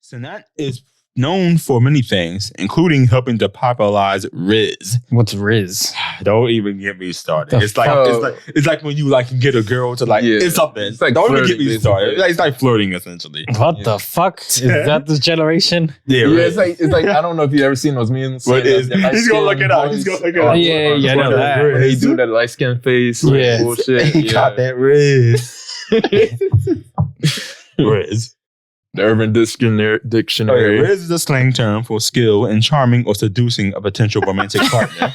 Sonat is known for many things, including helping to popularize Riz. What's Riz? Don't even get me started. It's like when you like get a girl to like it's something. It's like, don't even get me started. It's like flirting essentially. What the fuck? Is that this generation? Yeah, it's like I don't know if you ever seen those memes. He's gonna look it up. He's gonna look it up. Yeah, I know that. He do that light skin face. Yeah, bullshit. He got that Riz. Riz. The Urban Dictionary. Riz is a slang term for skill in charming or seducing a potential romantic partner,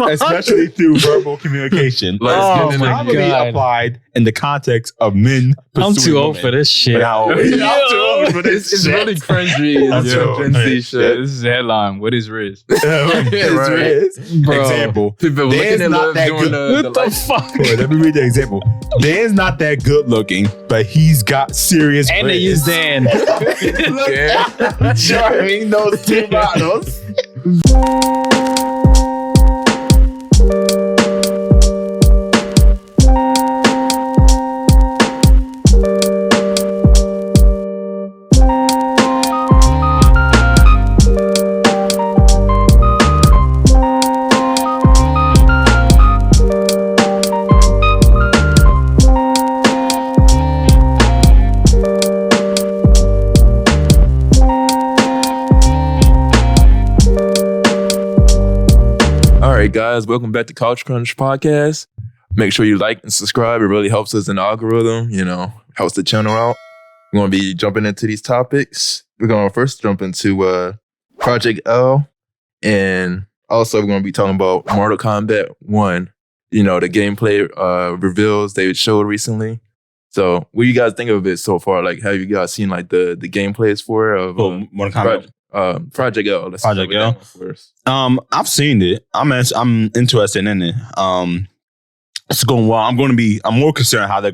especially through verbal communication. Oh my Probably God. applied in the context of men. I'm too old for this shit. I'm too old for this. It's really cringy. That's Gen Z shit. This is the headline. What is Riz? It's Riz. Bro. Example. People There's looking at not love that doing good. What the fuck? Wait, let me read the example. Dan's not that good looking, but he's got serious And they Riz. use Dan. Look, charming those two models. Alright guys, welcome back to Couch Crunch Podcast. Make sure you like and subscribe. It really helps us in the algorithm, helps the channel out. We're going to be jumping into these topics. We're going to first jump into Project L, and also we're going to be talking about Mortal Kombat 1. The gameplay reveals they showed recently. So what do you guys think of it so far? Like, have you guys seen like the gameplays for it of Mortal Kombat. Project L? Let's Project start L? with that one first. I've seen it. I'm interested in it. It's going well. I'm more concerned how the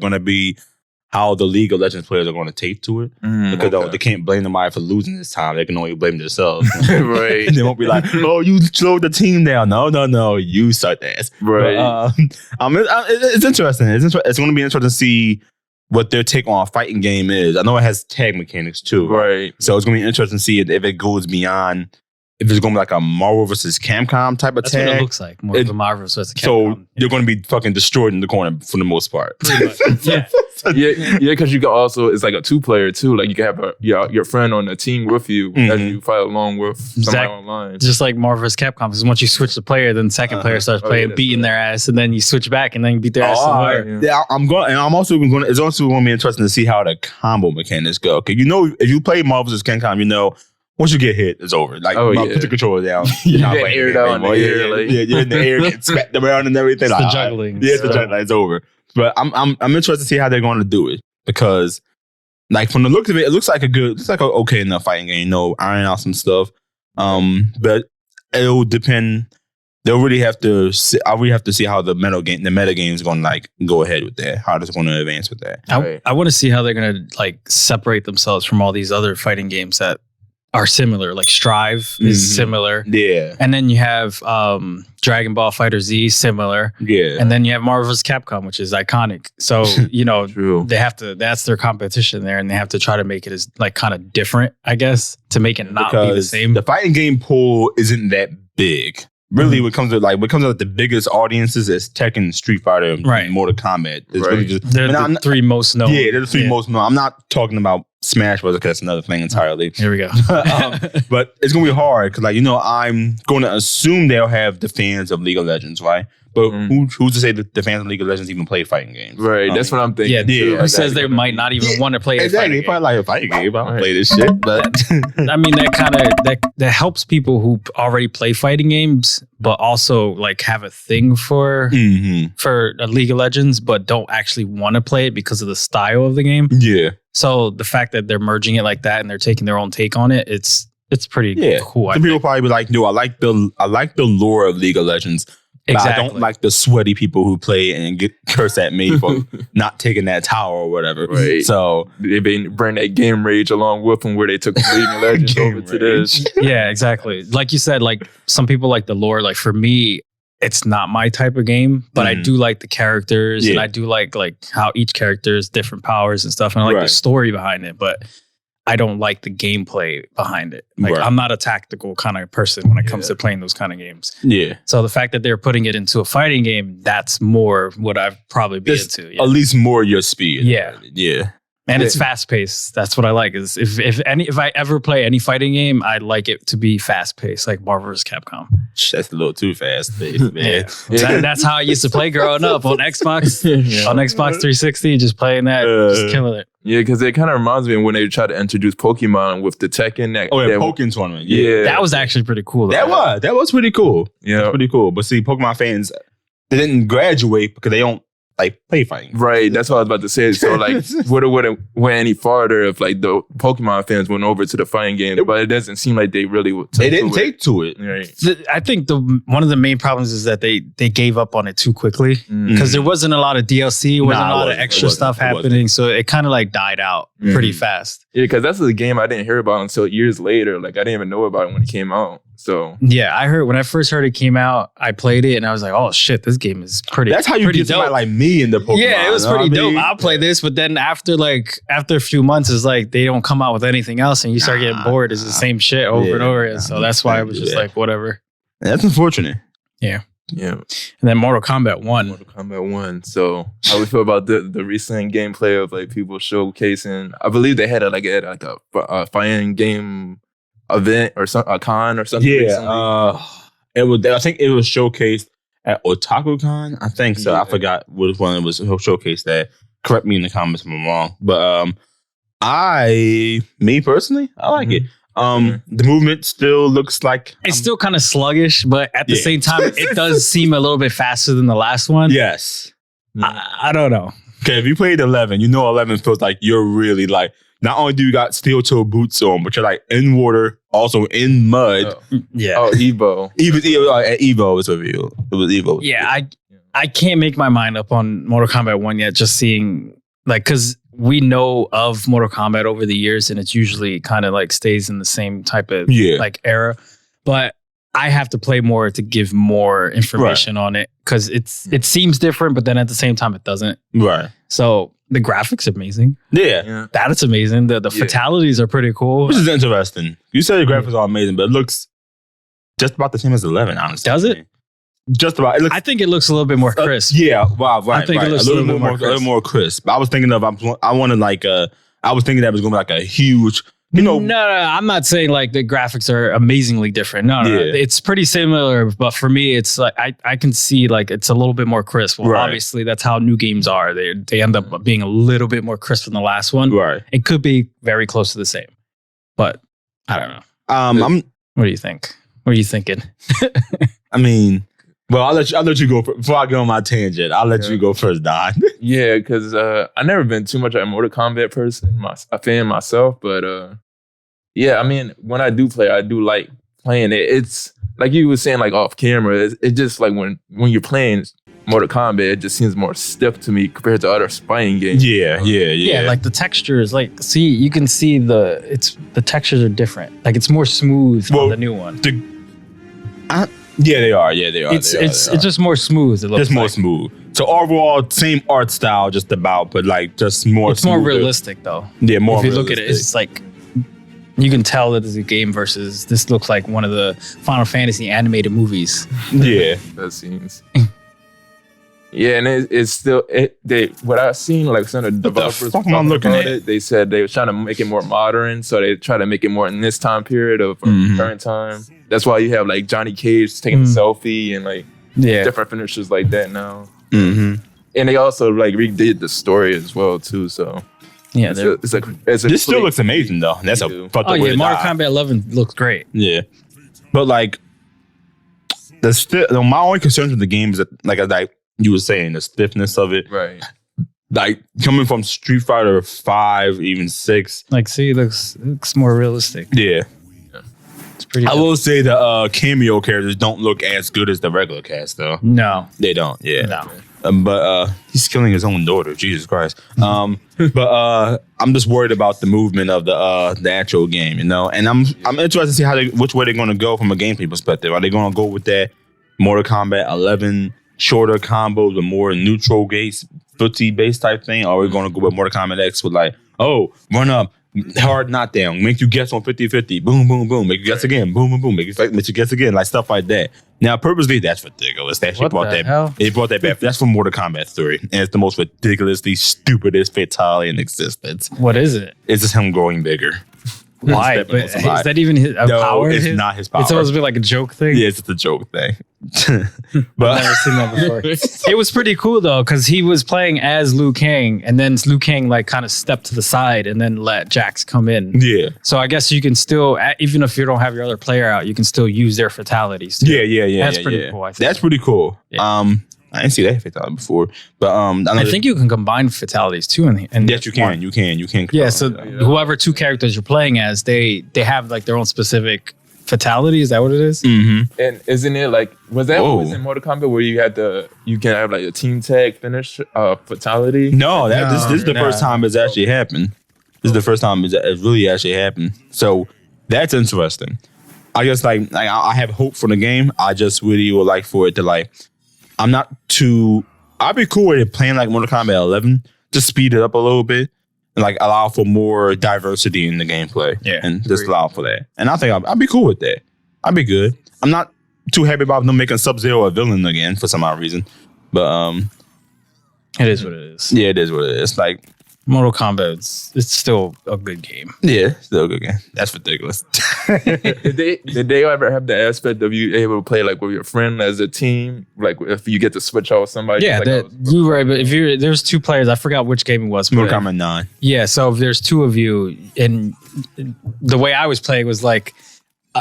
League of Legends players are going to take to it. Because they can't blame somebody for losing this time. They can only blame themselves. Right. They won't be like, oh, you slowed the team down. No, you sucked ass. Right. But, it's interesting. It's going to be interesting to see what their take on a fighting game is. I know it has tag mechanics too. Right. So it's going to be interesting to see if it goes beyond, if it's going to be like a Marvel versus Capcom type of That's tag. what it looks like. More of a Marvel versus Capcom. So you're going to be fucking destroyed in the corner for the most part. Pretty much. Yeah. Yeah, because you can also, it's like a 2-player too. Like you can have your friend on a team with you as you fight along with somebody online. Just like Marvel vs. Capcom, because once you switch the player, then the second player starts playing, beating their ass, and then you switch back, and then you beat their ass some more. Yeah, I'm also going to. It's also going to be interesting to see how the combo mechanics go. Because if you play Marvel vs. Capcom, once you get hit, it's over. Like, put the controller down. You're not playing aired out in the air. You're in the air, getting smacked around and everything. It's the juggling. Yeah, it's the juggling. It's over. But I'm interested to see how they're going to do it. Because, like, from the look of it, it looks like a okay enough fighting game. Iron out some stuff. But it'll depend. They'll really have to see. I really have to see how the meta game is going to like go ahead with that. How it's going to advance with that. I want to see how they're going to like separate themselves from all these other fighting games that are similar. Like Strive is similar. Yeah. And then you have Dragon Ball Fighter Z, similar. Yeah. And then you have Marvel vs. Capcom, which is iconic. So, True. they have to, that's their competition there, and they have to try to make it as like kind of different, I guess, to make it not be the same. The fighting game pool isn't that big. Really, what comes to the biggest audiences is Tekken, and Street Fighter, and Mortal Kombat. It's really just, they're the three most known. Yeah, they're the three most known. I'm not talking about Smash Bros. Because that's another thing entirely. Here we go. But it's gonna be hard because, I'm going to assume they'll have the fans of League of Legends, right? But who's to say that the fans of League of Legends even play fighting games? Right, that's what I'm thinking. Yeah. Who says they might not even want to play a fighting game? Probably like a fighting game. I don't play this shit, but I mean that helps people who already play fighting games, but also like have a thing for League of Legends, but don't actually want to play it because of the style of the game. Yeah. So the fact that they're merging it like that and they're taking their own take on it, it's pretty cool. Some people probably be like, no, I like the lore of League of Legends. Exactly. But I don't like the sweaty people who play and get cursed at me for not taking that tower or whatever. Right. So they bring that game rage along with them, where they took League of Legends over to this. Yeah, exactly. Like you said, like some people like the lore. Like for me, it's not my type of game, but I do like the characters, and I do like how each character has different powers and stuff, and I like the story behind it. But I don't like the gameplay behind it. Like Right. I'm not a tactical kind of person when it comes to playing those kind of games. Yeah. So the fact that they're putting it into a fighting game, that's more what I'd probably be It's into. Yeah. at least more your speed. Yeah. Yeah. And it's fast paced. That's what I like. Is if I ever play any fighting game, I like it to be fast paced, like Marvel vs. Capcom. That's a little too fast, man. That's how I used to play growing up on Xbox. On Xbox 360, just playing that, just killing it. Yeah, because it kind of reminds me of when they tried to introduce Pokemon with the Tekken. Pokken tournament. Yeah. That was actually pretty cool. Though. That was pretty cool. Yeah. That's pretty cool. But see, Pokemon fans, they didn't graduate because they don't like play fighting. Right, that's what I was about to say. So like, wouldn't went any farther if like the Pokemon fans went over to the fighting game, but it doesn't seem like they really would. They didn't take to it. Right. I think one of the main problems is that they gave up on it too quickly because there wasn't a lot of DLC, wasn't a lot of extra stuff happening, so it kind of like died out pretty fast. Yeah, because that's a game I didn't hear about until years later. Like I didn't even know about it when it came out. So yeah, I heard when I first heard it came out, I played it and I was like, "Oh shit, this game is pretty." That's how you get somebody like me in the Pokemon. Yeah, it was pretty dope. I'll play this, but then after a few months, it's like they don't come out with anything else, and you start getting bored. It's the same shit over and over again. So that's why I was just like, whatever. That's unfortunate. Yeah. And then Mortal Kombat 1. So how we feel about the recent gameplay of like people showcasing? I believe they had a fighting game event or a con or something. Yeah, it was. I think it was showcased at OtakuCon. I think so. Yeah. I forgot which one it was showcased at. Correct me in the comments if I'm wrong. But me personally, I like it. The movement still looks like it's still kind of sluggish, but at the same time, it does seem a little bit faster than the last one. Yes. I don't know. Okay, if you played 11, you know 11 feels like you're really like, not only do you got steel toe boots on, but you're like in water, also in mud. Yeah. Oh, Evo. Evo was revealed. It was Evo. Yeah, I can't make my mind up on Mortal Kombat 1 yet, just seeing, like, because we know of Mortal Kombat over the years, and it's usually kind of like stays in the same type of like era. But I have to play more to give more information on it, because it seems different, but then at the same time, it doesn't. Right. So the graphics are amazing. Yeah. That is amazing. The fatalities are pretty cool. Which is interesting. You said the graphics are amazing, but it looks just about the same as 11, honestly. Does it? Just about. It looks, I think it looks a little bit more crisp. Yeah, wow, right. I think it looks a little more crisp. I was thinking of, I wanted like I was thinking that it was going to be like a huge, No, I'm not saying like the graphics are amazingly different. No, it's pretty similar. But for me, it's like I can see like it's a little bit more crisp. Well, obviously that's how new games are. They end up being a little bit more crisp than the last one. Right. It could be very close to the same, but I don't know. What do you think? What are you thinking? I mean, well, I'll let you go before I go on my tangent. I'll let you go first, Don. Yeah, because I've never been too much of a Mortal Kombat person, a fan myself. But yeah, I mean, when I do play, I do like playing it. It's like you were saying, like off camera. It's just like when you're playing Mortal Kombat, it just seems more stiff to me compared to other fighting games. Yeah. Like the textures, like you can see the textures are different. Like it's more smooth on the new one. Yeah, they are. It's just more smooth. It looks just more smooth. So overall, same art style, just about, but like just more. It's more realistic though. Yeah, more. If you look at it, it's like you can tell that it's a game versus this looks like one of the Final Fantasy animated movies. Yeah, that seems. Yeah, and it's still what I've seen, like some of the developers talking about it. They said they were trying to make it more modern, so they try to make it more in this time period of current time. That's why you have like Johnny Cage taking a selfie and like different finishers like that now. And they also like redid the story as well too. So yeah, this still looks amazing though. That's Mortal Kombat 11 looks great. Yeah, but like my only concerns with the game is that like you were saying, the stiffness of it. Right. Like coming from Street Fighter 5, even 6. Like, see, it looks more realistic. Yeah. It's pretty I will say the cameo characters don't look as good as the regular cast, though. No. They don't, yeah. No. But he's killing his own daughter. Jesus Christ. But I'm just worried about the movement of the actual game, you know? And I'm interested to see which way they're going to go from a gameplay perspective. Are they going to go with that Mortal Kombat 11 shorter combos with more neutral gates, footsie based type thing? Or are we going to go with Mortal Kombat X with like, run up, hard knockdown, make you guess on 50-50, boom, boom, boom, make you guess again, boom, boom, boom, make you guess again, like stuff like that. Now, purposely, that's ridiculous. They actually What brought the that. hell? They brought that back. That's from Mortal Kombat 3, and it's the most ridiculously stupidest fatality in existence. What is it? It's just him growing bigger. Why? It's But definitely is somebody. that even a No, power? it's not his power. It's supposed to be like a joke thing. Yeah, it's just a joke thing. I've But never seen that before. It was pretty cool though, because he was playing as Liu Kang, and then Liu Kang like kind of stepped to the side and then let Jax come in. yeah. So I guess you can still, even if you don't have your other player out, you can still use their fatalities. too. Yeah. That's pretty cool, I think. That's pretty cool. Yeah. I didn't see that fatality before, but I think you can combine fatalities too. yes, you can. You can. Yeah. So whoever two characters you're playing as, they have like their own specific fatality. Is that what it is? Mm-hmm. And isn't it like, was that Whoa. what was in Mortal Kombat where you can have like a team tag finish fatality? No, this is the No. first time it's actually happened. This is the first time it's really actually happened. So that's interesting. I guess like I have hope for the game. I just really would like for it to like. I'm not too. I'd be cool with it playing like Mortal Kombat 11, just speed it up a little bit and like allow for more diversity in the gameplay. Yeah, and just allow for that. And I think I'd be cool with that. I'd be good. I'm not too happy about them making Sub-Zero a villain again for some odd reason, but It is what it is. yeah, it is what it is. Like. Mortal Kombat, it's still a good game. Yeah, still a good game. That's ridiculous. Did they ever have the aspect of you able to play like with your friend as a team? Like if you get to switch out with somebody? Yeah, like, you were. But if there's two players, I forgot which game it was. Mortal but- Kombat 9. Yeah, so if there's two of you, and the way I was playing was like,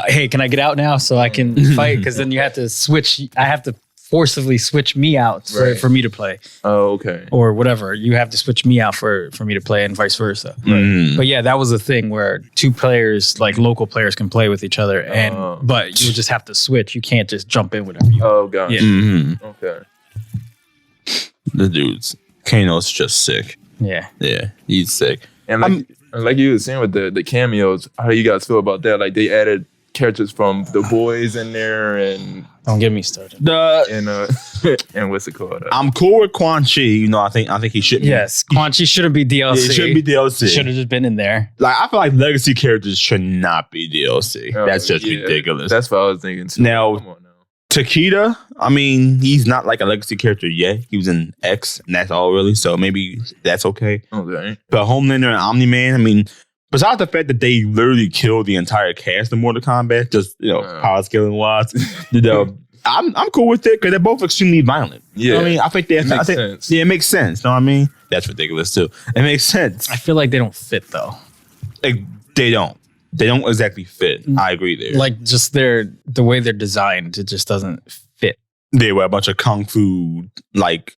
hey, can I get out now so I can fight? Because then you have to switch. I have to forcibly switch me out for me to play, oh, okay. or whatever. You have to switch me out for me to play, and vice versa. Mm. But yeah, that was the thing where two players, like local players, can play with each other, and but you just have to switch. You can't just jump in whenever you. Oh, God. Yeah. Mhm. Okay. The dude's Kano's just sick. Yeah. Yeah, he's sick. And like you were saying with the cameos, how do you guys feel about that? Like they added characters from The Boys in there and Don't get me started. and what's it called? I'm cool with Quan Chi. You know, I think he should. Yes, Quan Chi shouldn't be DLC. Yeah, it should be DLC. Should have just been in there. Like I feel like legacy characters should not be DLC. Oh, That's just yeah. ridiculous. That's what I was thinking too. Now- Come on now. Takeda, I mean, he's not like a legacy character yet. He was in X, and that's all really. So maybe that's okay. Okay. But Homelander and Omni-Man, I mean, besides the fact that they literally killed the entire cast of Mortal Kombat, just power scaling wise, I'm cool with it because they're both extremely violent. Yeah. You know what I mean, I think It makes sense. Yeah, it makes sense. You know what I mean? That's ridiculous too. It makes sense. I feel like they don't fit though. Like, they don't exactly fit. I agree there. Like just the way they're designed, it just doesn't fit. They were a bunch of kung fu like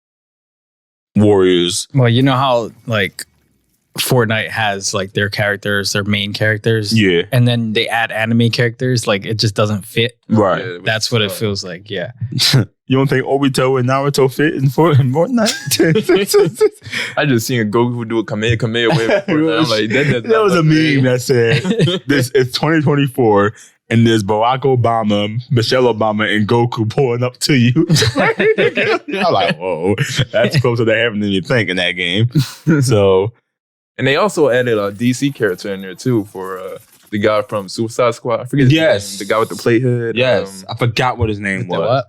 warriors. Well, you know how like Fortnite has like their characters, their main characters, Yeah, and then they add anime characters. Like it just doesn't fit. right. Yeah, That's what it feels like. Yeah. You don't think Obito and Naruto fit in Fortnite? I just seen a Goku do a Kamehameha wave. I'm like, That was a meme that said, "This it's 2024, and there's Barack Obama, Michelle Obama, and Goku pulling up to you." I'm like, whoa, that's closer to heaven than you think in that game. So, And they also added a DC character in there too for the guy from Suicide Squad. I forget his Yes. name. The guy with the plate hood. I forgot what his name was. What?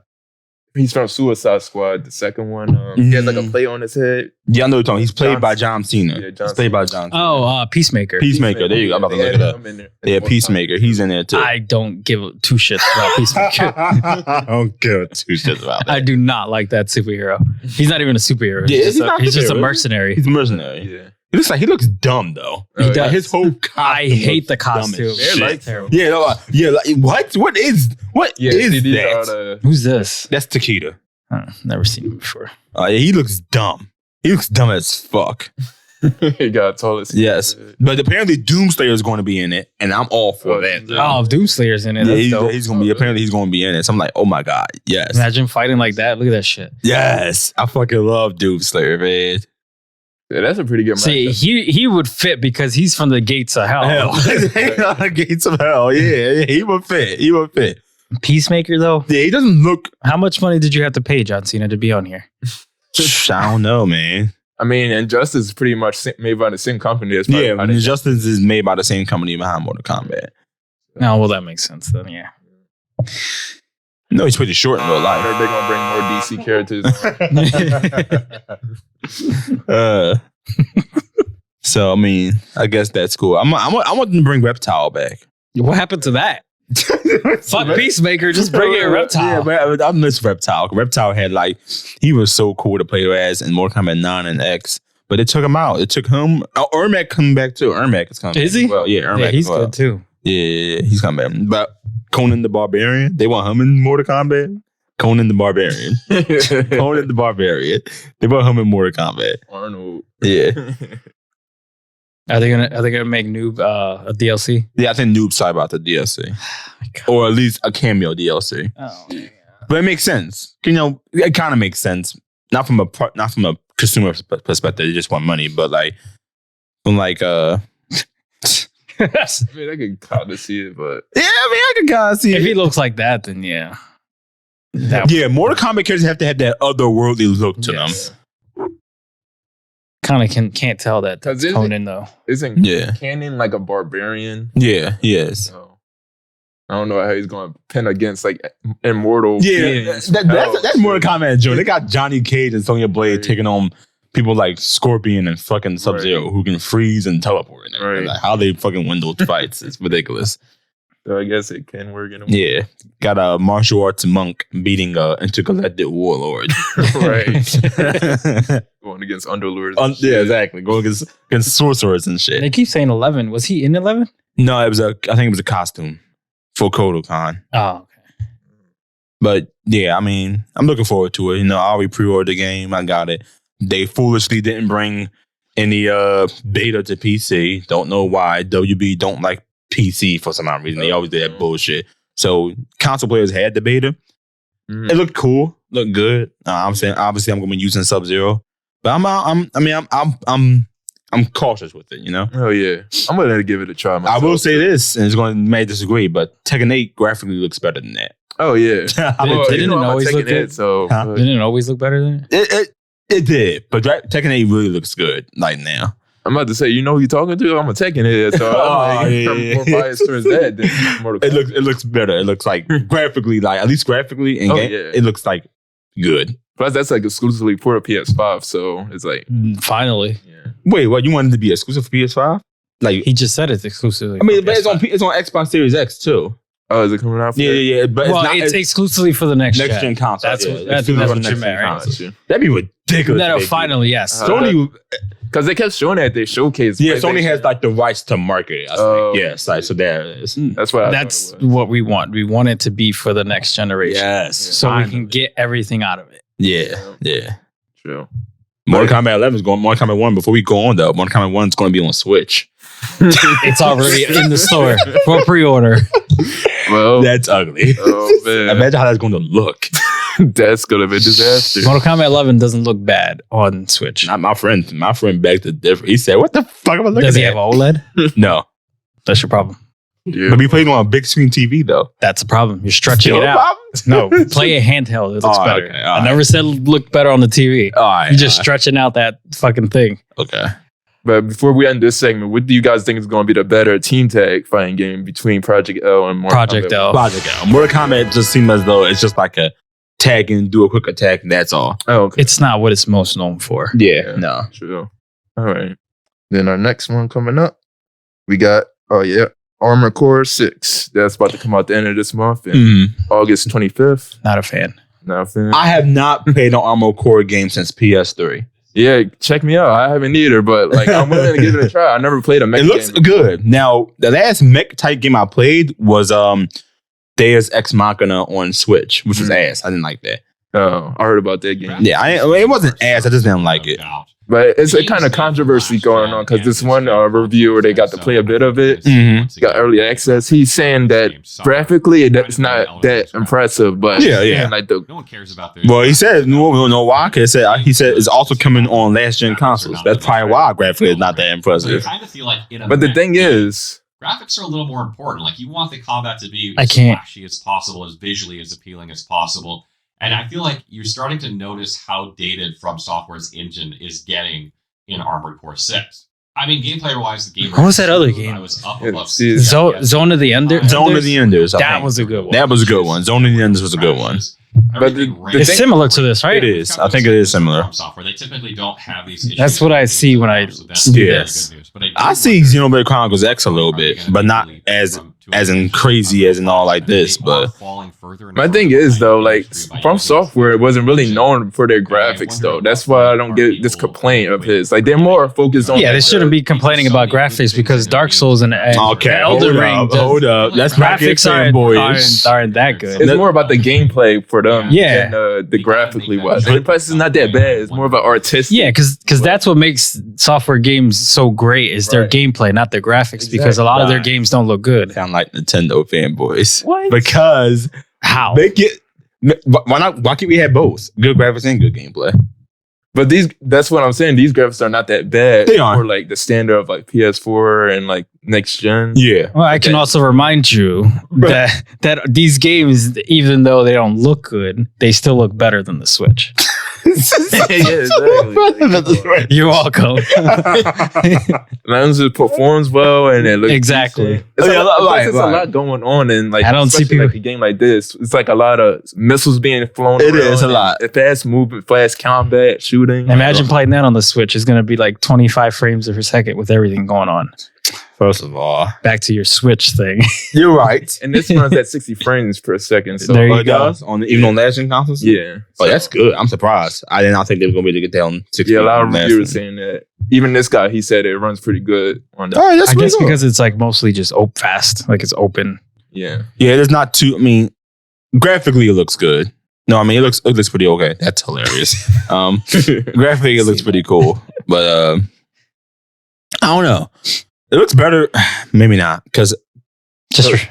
He's from Suicide Squad, the second one. He has like a plate on his head. Yeah, I know what you're talking. He's played John by John Cena. Yeah, John He's played by Cena. John Cena. Oh, Peacemaker. Peacemaker. There you go. I'm about to They look it added up. him in there. Yeah, Peacemaker. He's in there too. I don't give two shits about Peacemaker. I don't give two shits about that. I do not like that superhero. He's not even a superhero. Yeah, he's he's just a not a superhero. mercenary. He's a mercenary. Yeah. He looks dumb though. He Like, does. his whole costume. I hate the looks dumb as costume. shit. They're like- terrible. Yeah, no, like, what is Yeah, is these that? are the Who's this? That's Takeda. Never seen him before. Yeah, he looks dumb. He looks dumb as fuck. he got tallest. Yes, but apparently Doomslayer is going to be in it, and I'm all for that. Oh, Doomslayer's in it. Yeah, That's dope. he's gonna be. Apparently, he's going to be in it. So I'm like, oh my god, yes, Imagine fighting like that. Look at that shit. yes. I fucking love Doomslayer, man. Yeah, that's a pretty good See, matchup. he would fit because he's from the gates of hell. Hell, Gates of Hell. Yeah, he would fit. He would fit. Peacemaker though. Yeah, he doesn't look. How much money did you have to pay John Cena to be on here? I don't know, man. I mean, Injustice is pretty much made by the same company as Injustice is made by the same company behind Mortal Kombat. No, well, that makes sense then. Yeah. No, he's pretty short in real life. They're gonna bring more DC characters. So I mean, I guess that's cool. I want them to bring Reptile back. What happened to that? Fuck Peacemaker, just bring in Reptile. Yeah, but I miss Reptile. Reptile had he was so cool to play as in Mortal Kombat 9 and X. But it took him out. It took him. Ermac coming back too. Ermac is coming. Is he? Well, yeah, Ermac. Yeah, he's good too. Yeah, he's coming back. But Conan the Barbarian, they want him in Mortal Kombat. Conan the Barbarian. Conan the Barbarian. They want him in Mortal Kombat. Arnold. Yeah. Are they gonna make Noob a DLC? Yeah, I think Noob's sorry about the DLC, or at least a cameo DLC. Oh, yeah. But it makes sense. You know, it kind of makes sense. Not from a consumer perspective. They just want money, but from I mean, I can kind of see it, but yeah, I can kind of see if it. he looks like that, then yeah. Mortal Kombat characters have to have that otherworldly look to them. Kind of can't tell that Conan though. Isn't Canon like a barbarian? Yeah, yes. So, I don't know how he's going to pin against immortal. Yeah, that's Mortal Kombat, Joe. They got Johnny Cage and Sonya Blade taking on people like Scorpion and fucking Sub-Zero who can freeze and teleport. And everything. How they fucking win those fights is ridiculous. So I guess it can work in a way. Yeah. Got a martial arts monk beating a intergalactic warlord. Right. Going against underlords. Yeah, exactly. Going against sorcerers and shit. They keep saying 11. Was he in 11? No, I think it was a costume for Kodokan. Oh, okay. But yeah, I mean, I'm looking forward to it. You know, I already pre-ordered the game. I got it. They foolishly didn't bring any beta to PC. Don't know why. WB don't like PC for some odd reason. They always did that bullshit. So console players had the beta. It looked cool, looked good. I'm saying obviously I'm going to be using Sub-Zero, but I'm cautious with it. You know. Oh yeah, I'm going to give it a try. I will say this, and it's going to may disagree, but Tekken 8 graphically looks better than that. Oh yeah, didn't it always look good? Didn't it always look better than it? It did, but Tekken 8 really looks good now. I'm about to say, you know who you're talking to? I'm a Tekken head, so I'm more biased towards that than Mortal Kombat. It looks better. It looks like graphically, at least graphically, and it looks like good. Plus, that's exclusively for a PS5, so it's finally. Yeah. Wait, what? You wanted it to be exclusive for PS5? He just said it's exclusively. I mean, but it's on Xbox Series X too. Oh, is it coming out? Yeah. But it's exclusively for the next gen console. That's what you meant, right? That'd be ridiculous. No, finally, yes. Sony. Because they kept showing that they showcased. Yeah, Sony has the rights to market it. I think. Yes, so there it is. That's what we want. We want it to be for the next generation. Yes, so we can get everything out of it. Yeah. True. Mortal Kombat 11 is going. Mortal Kombat 1. Before we go on though, Mortal Kombat 1 is going to be on Switch. It's already in the store for pre-order. Well, that's ugly. Oh man! Imagine how that's going to look. That's gonna be a disaster. Mortal Kombat 11 doesn't look bad on Switch. Not my friend. My friend begged to differ. He said, "What the fuck am I looking at?" Does he have OLED? No, that's your problem. Yeah. But we played on a big screen TV though. That's a problem. You're stretching it out. No, play a handheld. It looks better. Okay, I never said look better on the TV. You're just stretching out that fucking thing. Okay. But before we end this segment, what do you guys think is going to be the better team tag fighting game between Project L and Mortal Kombat? Project L. Mortal Kombat just seems as though it's just like a tag and do a quick attack and that's all. Oh, okay. It's not what it's most known for. Yeah. No. True. All right. Then our next one coming up, we got Armored Core 6. That's about to come out the end of this month, August 25th. Not a fan. I have not played an Armored Core game since PS3. Yeah, check me out. I haven't either, but I'm willing to give it a try. I never played a mech game. It looks good. Now, the last mech type game I played was Deus Ex Machina on Switch, which was ass. I didn't like that. Oh, I heard about that game. Yeah, it wasn't ass. I just didn't like it. But it's a kind of controversy going on because this one reviewer, they got to play a bit of it. Got early access. He's saying that graphically it's not that impressive, but yeah. No one cares about this. Well, he said no why. He said it's also coming on last gen consoles. That's probably why graphically it's not that impressive. I kind of feel like but the thing is, graphics are a little more important. Like you want the combat to be as flashy as possible, as visually as appealing as possible. And I feel like you're starting to notice how dated From Software's engine is getting in Armored Core 6. I mean, gameplay-wise, the game... What was that other game? I was up above... Zone of the Enders? Zone of the Enders. That was a good one. That was a good one. Zone of the Enders was a good one. But It's similar to this, right? It is. I think it is similar. Software. They typically don't have these issues. That's what I see when I see Yes. this. I see Xenoblade Chronicles X a little bit, but not as in crazy as in all like this. But my thing is though, like From Software wasn't really known for their graphics though. That's why I don't get this complaint of his. Like they're more focused on. Yeah, they shouldn't be complaining about graphics because Dark Souls and Elden Ring. Hold up. That's graphics aren't that good. It's more about the gameplay for them. Yeah. than the graphically wise. And the price is not that bad. It's more about artistic. Yeah, because that's what makes software games so great is their gameplay, not their graphics. Because a lot of their games don't look good. Sound like Nintendo fanboys. What? Because How? make it. Why not? Why can't we have both? Good graphics and good gameplay. But that's what I'm saying. These graphics are not that bad. They aren't. For like the standard of like PS4 and like next gen. Yeah. Well, I can also remind you that these games, even though they don't look good, they still look better than the Switch. Exactly. You're welcome. Lens performs well and it looks Exactly. decent. It's a lot going on and like I don't see especially, people like a game like this. It's like a lot of missiles being flown. It around is a and lot. Fast movement, fast combat, shooting. Imagine playing that on the Switch. It's going to be like 25 frames per second with everything going on. First of all, Back to your Switch thing. you're right. And this runs at 60 frames per second. So There you it go. does even on last gen consoles. yeah. Oh, that's good. I'm surprised. I did not think they were gonna be able to get that on 60. Yeah, a lot of last reviewers gen. saying that. Even this guy, he said it runs pretty good on All right, that's I pretty guess good. because it's like mostly just fast. Like it's open. Yeah. Yeah, there's not too. I mean, graphically it looks good. No, I mean it looks pretty okay. That's hilarious. Graphically it looks pretty cool, but I don't know. It looks better. Maybe not because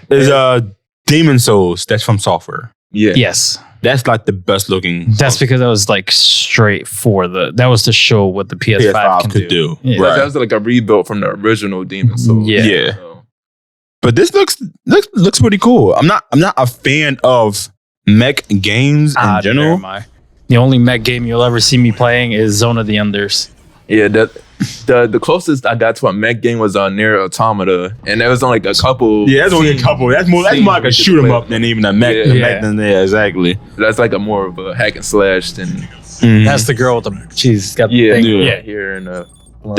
there's Demon Souls. That's from Software. Yeah. Yes. That's like the best looking. That's because that was like straight for that was to show what the PS5 could do. Yeah. That Right. was like a rebuild from the original Demon Souls. Yeah. Yeah. So, But this looks pretty cool. I'm not a fan of mech games in Neither general. am I. The only mech game you'll ever see me playing is Zone of the Enders. yeah, the closest I got to a mech game was on Nier Automata, and there was only like a couple. Yeah, that's only a couple. That's more like a shoot 'em up than even a mech. Yeah. Mech than yeah, exactly. That's like a more of a hack and slash than That's the girl with the she's got the yeah, thing. yeah, here in the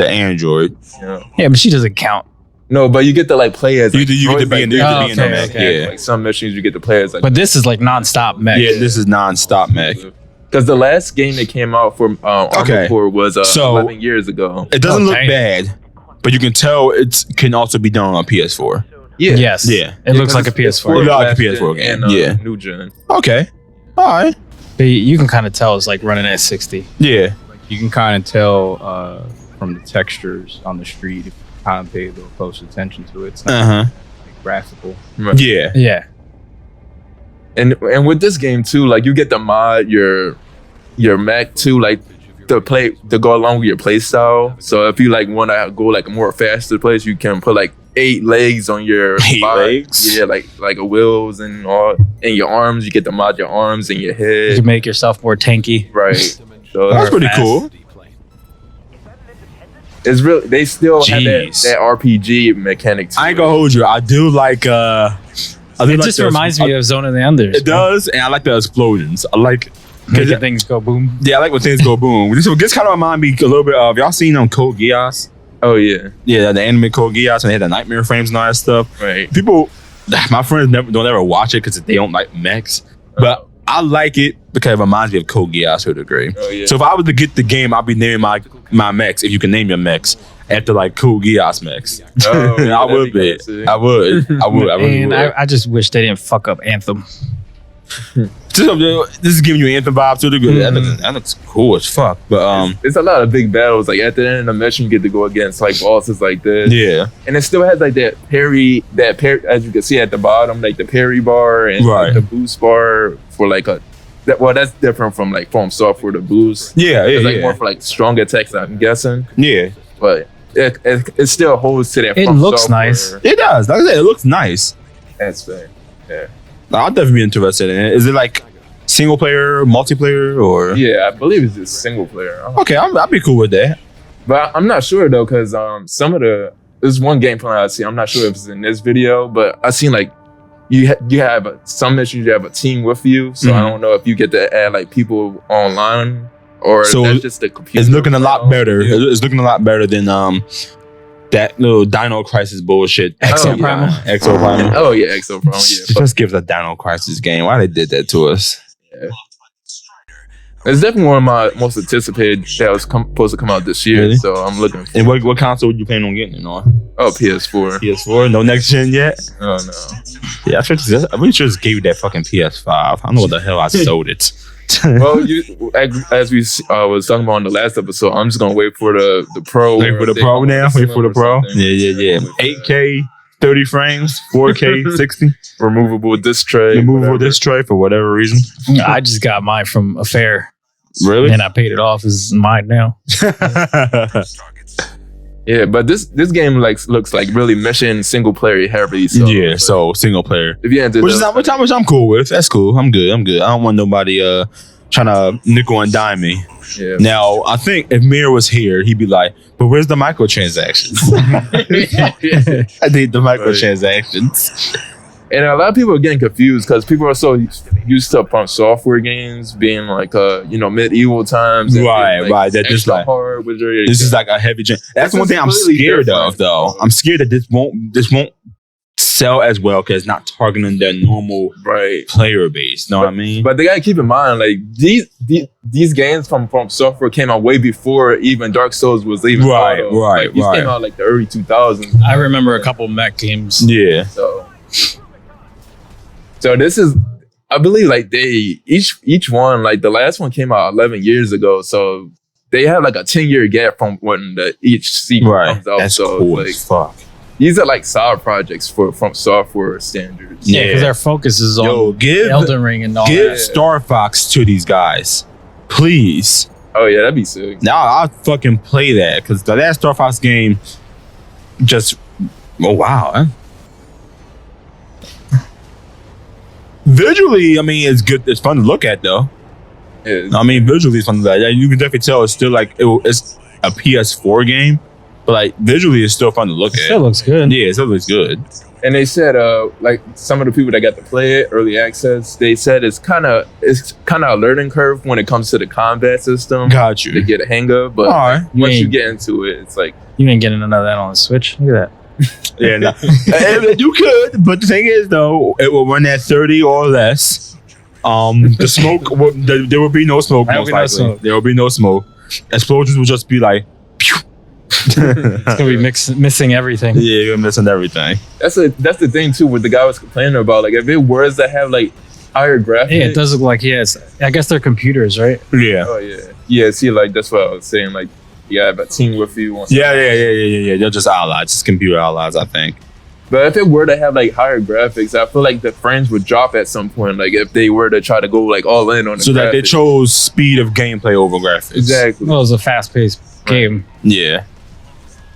Android. you know. Yeah, but she doesn't count. No, but you get to like play as You like, get to always, be in like, there. Oh, You get to be in the okay, mech. okay. Yeah. like some missions you get to play as like. But this is like nonstop mech. Yeah, this is non-stop mech. Because the last game that came out for Okay. Armored Core was So- 11 years ago. It doesn't Oh, look dang. bad, but you can tell it can also be done on PS4. Yeah. Yes. Yeah. It looks like a PS4. It looks like a last PS4 gen game, and, yeah. New gen. Okay. All right. But you can kind of tell it's like running at 60. Yeah. You can kind of tell from the textures on the street if you kind of pay a little close attention to it. It's not Uh-huh. like graphical. Right. Yeah. Yeah. And with this game too, like you get to mod your mech too, like to go along with your play style. So if you like want to go like a more faster place, you can put like 8 legs on your 8 legs? Yeah, like wheels and all, and your arms. You get to mod your arms and your You head. can make yourself more tanky. Right. So That's pretty fast. cool. it's real. They still have Jeez. that RPG mechanic. To I ain't it. gonna hold you. I do like It just reminds me of Zone of the Enders. It does, and I like the explosions. I like Making things go boom. yeah, I like when things go boom. This kind of remind me a little bit of y'all seen Code Geass? Oh yeah. Yeah, the anime Code Geass, and they had the nightmare frames and all that stuff. Right. People, my friends don't ever watch it because they don't like mechs, but I like it because it reminds me of Code Geass to a degree. Oh, yeah. So if I was to get the game, I'd be naming my mechs, if you can name your mechs, after like Code Geass mechs. Oh, yeah, I that'd would be be. good, too. I would. I really And would. I just wish they didn't fuck up Anthem. This is giving you Anthem vibes to the good. That looks cool as fuck. But It's a lot of big battles. Like at the end of the mission, you get to go against like bosses like this. yeah, And it still has like that parry, as you can see at the bottom, like the parry bar and Right. like, the boost bar for like that's different from like From Software, the boost. yeah, It's like more for like strong attacks, I'm guessing. yeah. But it still holds to that. It From looks Software nice. It does. Like I said, it looks nice. aspect. Yeah. I'll definitely be interested in it. Is it like single player, multiplayer, or Yeah, I believe it's just single player. okay, I'd be cool with that. But I'm not sure though, because some of there's one gameplay I see. I'm not sure if it's in this video, but I seen like you have some missions. You have a team with you, so I don't know if you get to add like people online or So that's just the computer. It's looking a lot better. Yeah. It's looking a lot better than that little Dino Crisis bullshit. Exo Primal. Exo Primal. Oh yeah, Exo Primal. Yeah, Just give us a Dino Crisis game. Why they did that to us? it's definitely one of my most anticipated that was supposed to come out this year. Really? So I'm looking. And what console would you plan on getting it on? Oh, PS4. PS4? No next gen yet? Oh no. Yeah, I really just gave you that fucking PS5. I don't know what the hell I sold it. Well, as we was talking about in the last episode, I'm just gonna wait for the Pro. Wait for the Pro now. Wait for the Pro. Yeah. 8K, 30 frames, 4K, 60. Removable disc tray. Removable disc tray for whatever reason. I just got mine from a fair. Really? And I paid it off. It's mine now. Yeah, but this game looks like really mission single player heavy. So, yeah, so single player. if you into Which those- is I'm cool with. That's cool. I'm good. I don't want nobody trying to nickel and dime me. yeah. Now, I think if Mir was here, he'd be like, but where's the microtransactions? I need the microtransactions. And a lot of people are getting confused because people are so used to From Software games being like medieval times. and Right, being, right. That just extra like hard. this is like a heavy gen. That's This one is thing I'm completely scared different. of, though. I'm scared that this won't sell as well because it's not targeting their normal right. player base. Know what I mean? But they gotta keep in mind, like these games from Software came out way before even Dark Souls was even Right, thought of. right, Like, these right. came out like the early 2000s. I remember a couple mech games. Yeah. So this is, I believe, like they each one, like the last one came out 11 years ago, so they have like a 10-year gap from when each sequel Right. comes out. That's so cool like, as fuck. these are like side projects from Software standards. Yeah, Yeah. because their focus is on Yo, give Elden Ring and all Give that. Star Fox to these guys, please. Oh yeah, that'd be sick. Now I'll fucking play that because the last Star Fox game just wow. Huh? Visually, I mean, it's good. It's fun to look at, though. Yeah. I mean, visually, it's fun to look at. You can definitely tell it's still like it's a PS4 game, but like visually, it's still fun to look It at. still looks good. Yeah, it still looks good. And they said, like some of the people that got to play it early access, they said it's kind of a learning curve when it comes to the combat system Got to you. get a hang of. But All right. once you ain't- get into it, it's like You ain't getting none of that on the Switch. Look at that. Yeah, no. You could, but the thing is, though, it will run at 30 or less. The smoke, there will be no smoke. There will Most be no likely. smoke. There will be no smoke. Explosions will just be like, pew. It's gonna be missing everything. Yeah, you're missing everything. that's the thing too. What the guy was complaining about, like if it was to have like higher graphics. Yeah, it does look like I guess they're computers, right? Yeah. Oh yeah. See, like that's what I was saying. Like you have a team with you. On Yeah. They're just allies, just computer allies, I think. But if it were to have like higher graphics, I feel like the frames would drop at some point. Like if they were to try to go like all in on the So that they graphics. chose speed of gameplay over graphics. Exactly. Well, it was a fast-paced game. Yeah.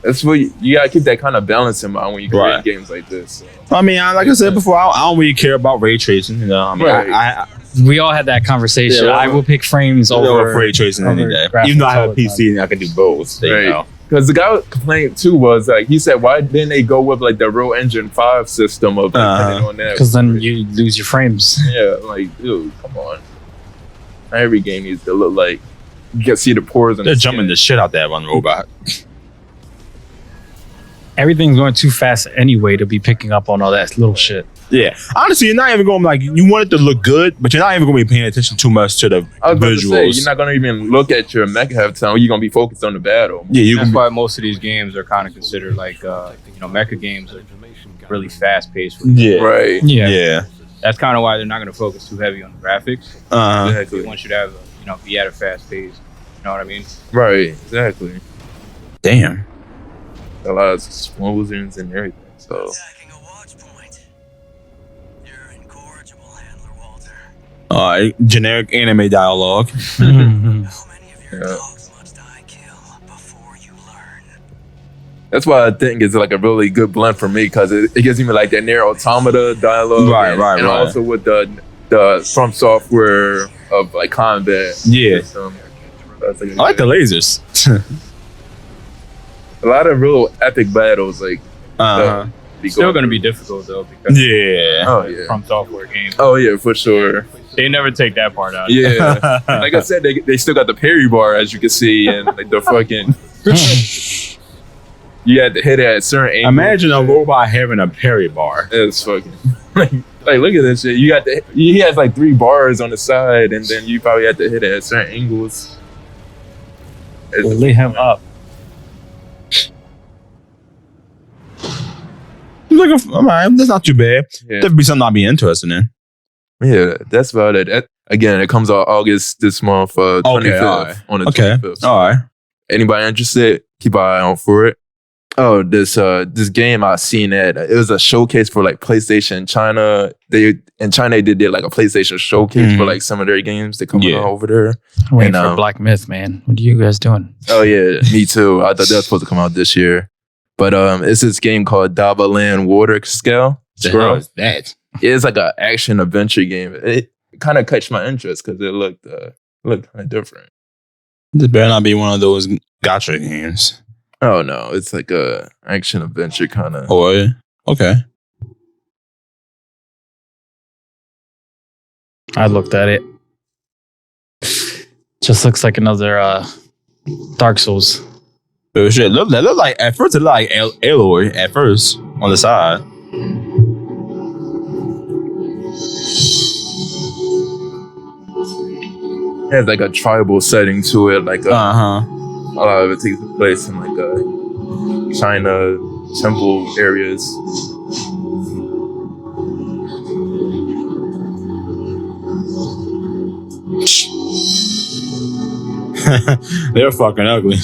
That's what you gotta keep that kind of balance in mind when you create Right. games like this. So. I mean, like I said before, I don't really care about ray tracing. You know, I mean, Right. I We all had that conversation. Yeah, well, I will pick frames over over ray tracing any over day. graphics Even though I have all a the PC and I can do both. So, Right. you know. Because the guy was complaining too was like he said, why didn't they go with like the Real Engine 5 system of depending on that? because then you lose your frames. Yeah, like dude, come on. Every game needs to look like you can see the pores. They're jumping the shit out that one robot. Everything's going too fast anyway to be picking up on all that little shit. Yeah, honestly, you're not even going like you want it to look good, but you're not even going to be paying attention too much to the I was about to say, visuals. you're not gonna even look at your mech half the time. You're gonna be focused on the battle. Yeah, you That's can. why most of these games are kind of considered like, mecha games are really fast paced. Yeah, Right. Yeah. yeah. That's kind of why they're not going to focus too heavy on the graphics. Exactly. They want you to have, be at a fast pace. You know what I mean? Right. Exactly. Damn. A lot of explosions and everything. So Attacking a watch point. You're incorrigible, Handler Walter. All right, generic anime dialogue. Mhm. How many of your Yeah. dogs must I kill before you learn? that's why I think it's like a really good blend for me because it gives me like that near automata dialogue. Right, and, right, and right. also with the the From Software of like combat. Yeah. system. That's I like the lasers. a lot of real epic battles. Like Still going to be difficult though because Yeah. Oh yeah. From Software games. Oh yeah, for sure. They never take that part out. Yeah. Like I said, they still got the parry bar, as you can see, and like the fucking. You had to hit it at certain angles. Imagine a robot having a parry bar. It's fucking like look at this shit. He has like 3 bars on the side, and then you probably have to hit it at certain angles. Lay him up. Alright, that's not too bad. Yeah. That'd be something I'd be interested in. Yeah, that's about it. Again, it comes out August this month, 25th alright. on the Okay. 25th. All right. Anybody interested? Keep an eye out for it. Oh, this game I seen it was a showcase for like PlayStation China. They did like a PlayStation showcase for like some of their games that come out over there. I'm waiting And, for Black Myth, man. What are you guys doing? Oh yeah, me too. I thought that was supposed to come out this year. But it's this game called Daba Land Water Scale. The hell is that? It's like an action adventure game. It kind of catch my interest because it looked kind of different. This better not be one of those gotcha games. Oh no, it's like a action adventure kind of. Oh, yeah. Okay. I looked at it. Just looks like another Dark Souls. Oh shit! That looked like at first it looked like Aloy at first on the side. It has like a tribal setting to it, like a Uh-huh. lot of it takes place in like China temple areas. They're fucking ugly.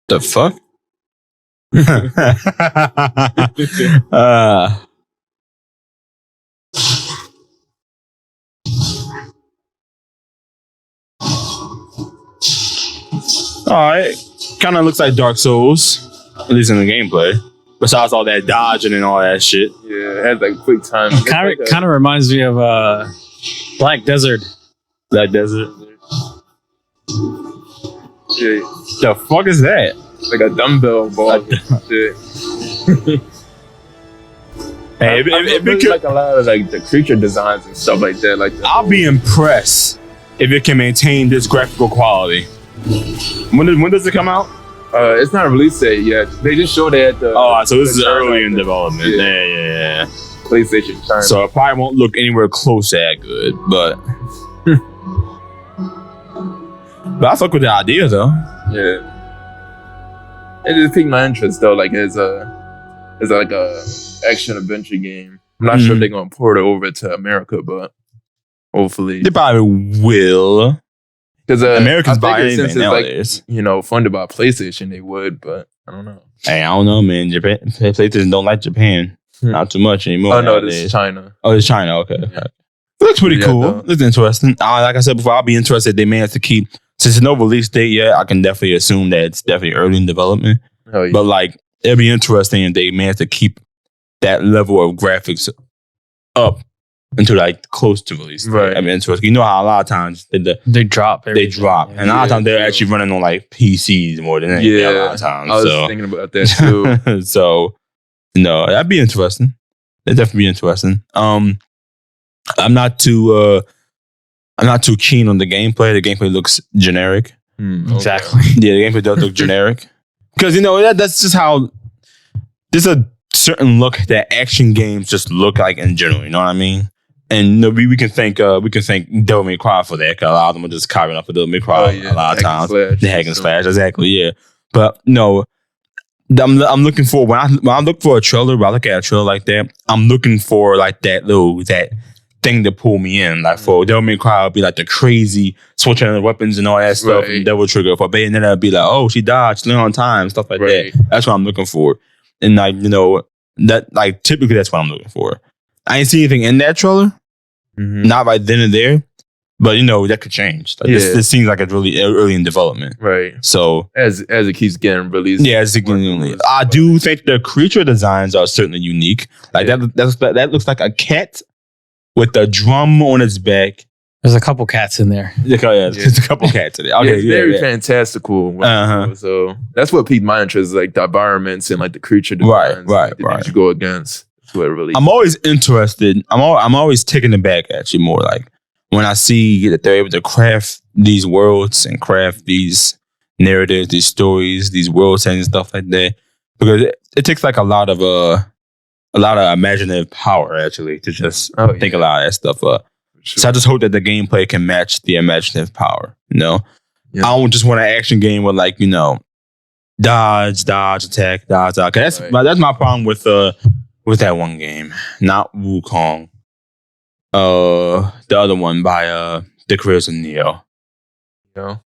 The fuck? Alright. Kind of looks like Dark Souls, at least in the gameplay. Besides all that dodging and all that shit. Yeah, it has like quick time. Kind of reminds me of Black Desert. Black Desert. Yeah, The fuck is that? like a dumbbell ball. Shit. Hey, I really like a lot of like the creature designs and stuff like that. Like I'll be impressed if it can maintain this graphical quality. When does it come out? it's not a release date yet. They just showed it at the. Oh, so this is China, early in development. Yeah. Yeah. PlayStation China. So it probably won't look anywhere close to that good, but I fuck with the idea though. Yeah. It just piqued my interest though. Like it's like a action adventure game. I'm not sure if they're gonna port it over to America, but hopefully. They probably will. Because Americans buy since anything it's nowadays. like, funded by PlayStation, they would, but I don't know. Hey, I don't know, man. Japan, PlayStation don't like Japan. Not too much anymore. Oh no, nowadays. this is China. Oh, it's China. Okay. Yeah. It looks pretty Yeah, cool. though. Looks interesting. Like I said before, I'll be interested. They managed to keep, since there's no release date yet, I can definitely assume that it's definitely early in development. Oh yeah. But like, it'll be interesting if they manage to keep that level of graphics up until like close to release date. Right. I mean, interesting. You know how a lot of times They drop. they everything. drop, and a lot of times they're actually running on like PCs more than anything. A lot of times. I was thinking about that too. So, no, that'd be interesting. It'd definitely be interesting. I'm not too keen on the gameplay. The gameplay looks generic. Okay. Exactly. Yeah, the gameplay does look generic. Because that's just how there's a certain look that action games just look like in general. You know what I mean? And we can thank Devil May Cry for that. Cause a lot of them are just carving up a Devil May Cry a lot of times. The hack and slash, exactly. Yeah, but no, I'm looking for when I look for a trailer. When I look at a trailer like that, I'm looking for like that thing to pull me in. Like for Devil May Cry, it'll be like the crazy switching of the weapons and all that stuff. Right. And Devil Trigger for Bayonetta, it'll be like, oh, she dodged, she on time, stuff like Right. that. That's what I'm looking for. And like that, like typically that's what I'm looking for. I ain't see anything in that trailer. Mhm. Not right then and there. But that could change. Like, this seems like it's really early in development. Right. So As it keeps getting released. yeah, I do think the creature designs are certainly unique. Like that looks like a cat with a drum on its back. There's a couple cats in there. There's a couple cats in there. Okay, it's very fantastical. So that's what piqued my interest, like the environments and like the creature designs, right. things you go against. That's what it really. I'm always interested. I'm always taken aback actually more like when I see that they're able to craft these worlds and craft these narratives, these stories, these world settings, stuff like that. Because it takes like a lot of imaginative power actually to just think a lot of that stuff up. Sure. So I just hope that the gameplay can match the imaginative power. I don't just want an action game with like dodge, attack, dodge. That's my problem with that one game, not Wukong. The other one by The Careers of Neo. Near?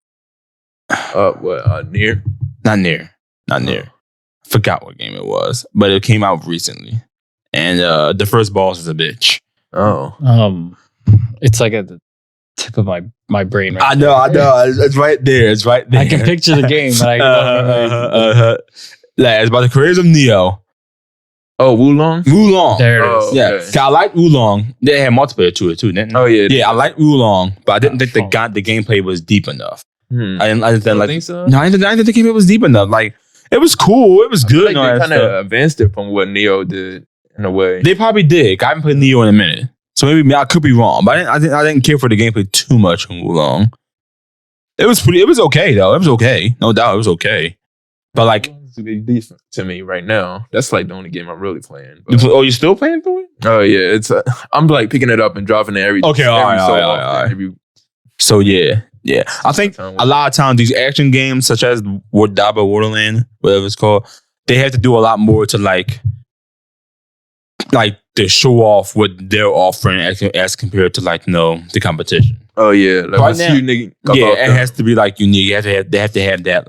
Not near. I forgot what game it was, but it came out recently, and the first boss is a bitch. It's like at the tip of my brain. Right I know. It's right there. I can picture the game, but I don't remember. It's about The Careers of Neo. Oh, Wulong? There it is. Yeah, okay. I like Wulong. They had multiplayer to it too, didn't they? Oh yeah. Yeah, I like Wulong, but I didn't think the gameplay was deep enough. I didn't think so. No, I didn't think the gameplay was deep enough. Like it was cool. It was good. Like they kind of advanced it from what Neo did in a way. They probably did. I haven't played Neo in a minute, so maybe I could be wrong. But I didn't care for the gameplay too much in Wulong. It was okay though. It was okay, no doubt. It was okay, but like. To be decent to me right now. That's like the only game I'm really playing. You still playing through it? Oh yeah, it's I'm like picking it up and dropping it every. Okay, all right. So yeah. I think a lot of times these action games, such as Daba, Borderland, whatever it's called, they have to do a lot more to like to show off what they're offering as compared to the competition. Oh yeah, like right now, it has to be like unique. They have to have that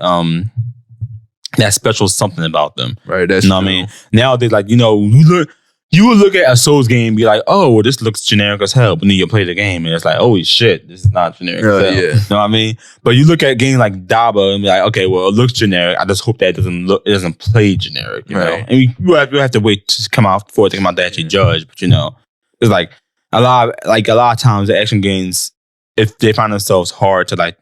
that special something about them. Right. That's what I mean? Nowadays, you would look at a Souls game and be like, oh, well, this looks generic as hell. But then you play the game and it's like, holy shit, this is not generic as hell. Yeah. You know what I mean? But you look at a game like Daba and be like, okay, well, it looks generic. I just hope that it doesn't play generic, you know? And you have to wait to come out before it to come out to actually judge. But it's like a lot of times the action games, if they find themselves hard to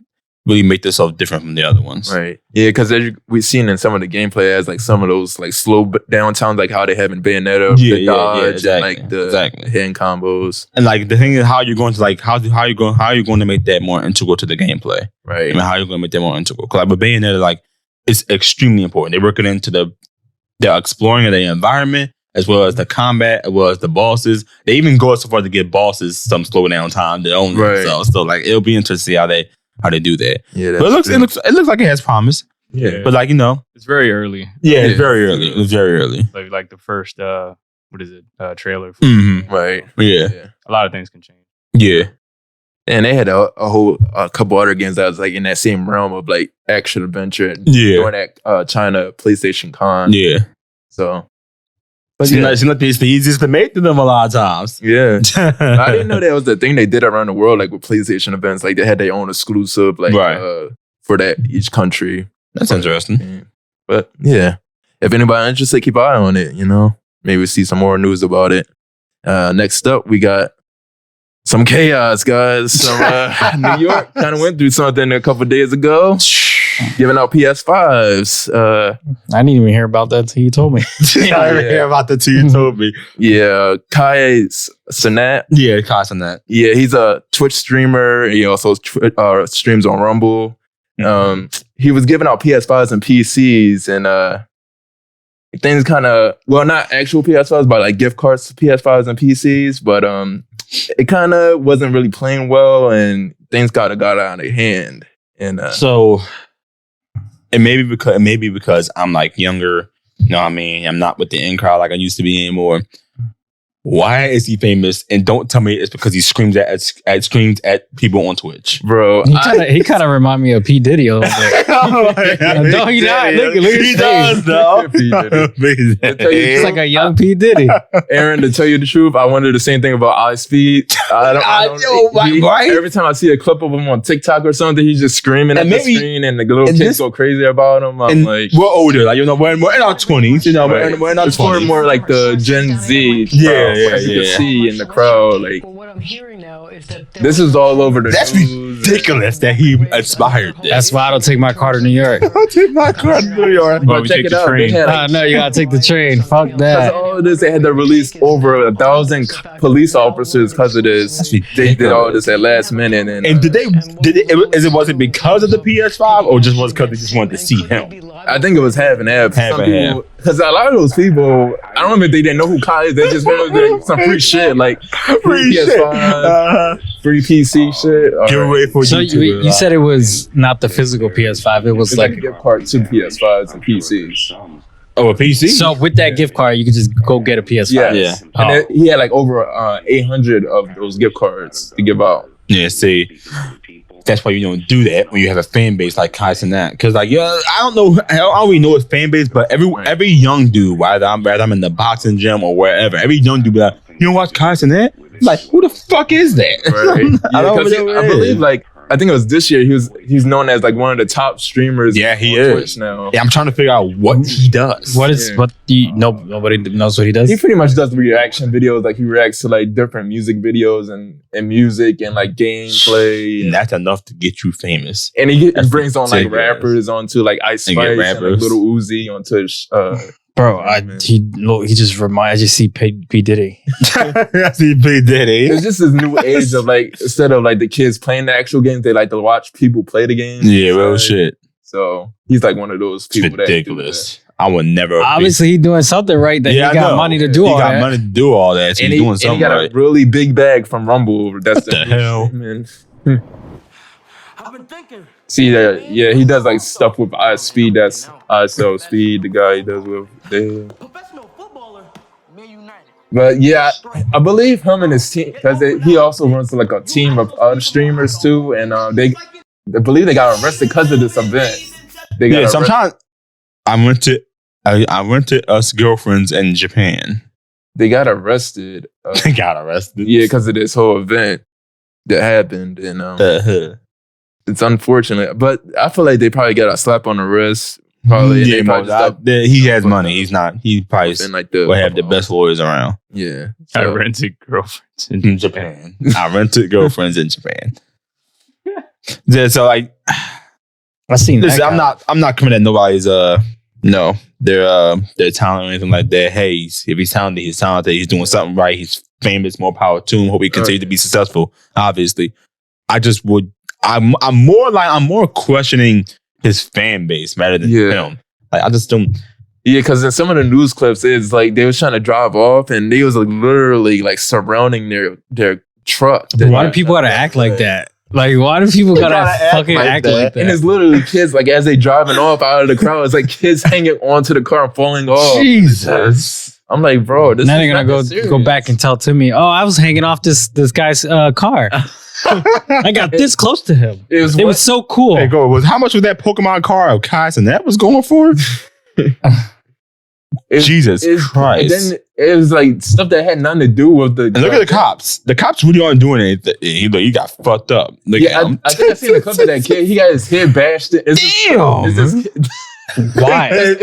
really make themselves different from the other ones. Right. Yeah, because we've seen in some of the gameplay as some of those slow down towns, like how they have in Bayonetta, the dodge, exactly. And the hand combos. And the thing is how you're going to how are you going to make that more integral to the gameplay? Right. I mean, how are you going to make that more integral? Because with Bayonetta, it's extremely important. They're working into they're exploring the environment as well as the combat, as well as the bosses. They even go so far to give bosses some slow down time their own themselves. So it'll be interesting to see how they do that. Yeah, but it looks like it has promise. Yeah, but it's very early. Yeah, it's very early. It's very early. Like the first trailer. Right. Yeah. A lot of things can change. Yeah. And they had a couple other games that was in that same realm of action adventure. Yeah. During that China PlayStation Con. Yeah. So. But it's not the easiest to make to them a lot of times. Yeah. I didn't know that was the thing they did around the world, with PlayStation events. They had their own exclusive, for that each country. That's interesting. But yeah, if anybody interested, keep an eye on it, Maybe we'll see some more news about it. Next up, we got some chaos, guys. Some New York kind of went through something a couple days ago. Giving out PS5s. I didn't even hear about that till you told me. I didn't hear about that till you told me. Yeah, Kai Cenat. Yeah, Kai Cenat. Yeah, he's a Twitch streamer. He also streams on Rumble. He was giving out PS5s and PCs, and things kind of not actual PS5s, but gift cards to PS5s and PCs. But it kind of wasn't really playing well, and things got out of hand. And so. And maybe because I'm younger, you know what I mean? I'm not with the in crowd like I used to be anymore. Why is he famous? And don't tell me it's because he screams at people on Twitch. Bro, He kind of remind me of P. Diddy a little bit. No, he not. Look at He his does, face. though. It's like a young P. Diddy. Aaron, to tell you the truth, I wonder the same thing about iSpeed. Every time I see a clip of him on TikTok or something, he's just screaming at the screen and the little kids go crazy about him. I'm like, we're older, like, we're in our 20s, we're in our 20s. More like the Gen Z. You can see in the crowd, like, what I'm hearing now is that this is all over the That's news. ridiculous that he inspired this. That's why I don't take my car to New York. I'll take my car to New York. But we check take it the out. They train. had, No, you gotta take the train. Fuck because that. all of this, they had to release over 1,000 police officers because of this. That's They did all this at last minute, and was it because of the PS5 or just was because they just wanted to see him? I think it was half and half. Half and half. Because a lot of those people, I don't know if they didn't know who Kai is. They just heard like, some free shit, like free PS5, free PC shit. Giveaway for So YouTube. you said it was not the physical PS5. It was It's like like a gift card to PS5s and PCs. a PC? so with that gift card, you could just go get a PS5. Yeah, Yeah. And then he had like over 800 of those gift cards to give out. Yeah, see, that's why you don't do that when you have a fan base like Kai Cenat. Because like, I don't know, I don't really know his fan base, but every young dude, whether I'm in the boxing gym or wherever, every young dude be like, you don't watch Kai Cenat? Like, who the fuck is that? Right? I don't know. I believe like I think it was this year. He's known as like one of the top streamers. Yeah, he on is. Twitch now. Yeah, I'm trying to figure out what he does. Nobody knows what he does? He pretty much does reaction videos. Like he reacts to like different music videos and music and like gameplay. And that's enough to get you famous. And he That's brings on like ridiculous. rappers onto like Ice Spice and like rappers. Little Uzi onto Bro, I just see P. Diddy. That's he did it's just this new age of like instead of like the kids playing the actual games, they like to watch people play the games. Yeah, real Right? shit. So he's like one of those It's people ridiculous. I would never. Obviously, he doing something right. That Yeah, he I got know. money to do all He got that. money to do all that. So and he's doing he something got right. a really big bag from Rumble. That's the hell? Man. I've been thinking. See that? Yeah, he does like stuff with iSpeed. That's ISO Speed. The guy he does with the. Professional footballer, Man United. But yeah, I believe him and his team because he also runs like a team of other streamers too, and I believe they got arrested because of this event. They got Yeah, so I'm arrested. trying. I went to us girlfriends in Japan. They got arrested. They got arrested. Yeah, because of this whole event that happened, and it's unfortunate. But I feel like they probably got a slap on the wrist. Probably, and Yeah, they probably just got he has money. He's not. He probably in like will have the best lawyers around Yeah, I so- rented girlfriends. in Japan. I rented girlfriends in Japan. Yeah, so like, I seen that. listen, guy. I'm not coming at nobody's their talent or anything like that. Hey, if he's talented, he's talented. He's doing something right. He's famous. More power to him. Hope he continue to be successful. Obviously, I'm more questioning his fan base rather than him. Like I just don't. Yeah, because in some of the news clips, it's like they was trying to drive off, and they was like literally like surrounding their truck. Why do people gotta act like that? Like, why do people gotta fucking act like that? And it's literally kids like as they driving off out of the crowd, it's like kids hanging onto the car and falling off. Jesus. I'm like, bro, this Now is they're gonna not that go back and tell Timmy, oh, I was hanging off this guy's car. I got this close to him. It was It was so cool. Hey, how much was that Pokemon car of Kais and that was going for? Jesus Christ. And then it was like stuff that had nothing to do with the. And look at the cops. The cops really aren't doing anything. He got fucked up. Look Yeah, at him. I think I seen a clip of that kid. He got his head bashed in. Damn. Why? I'm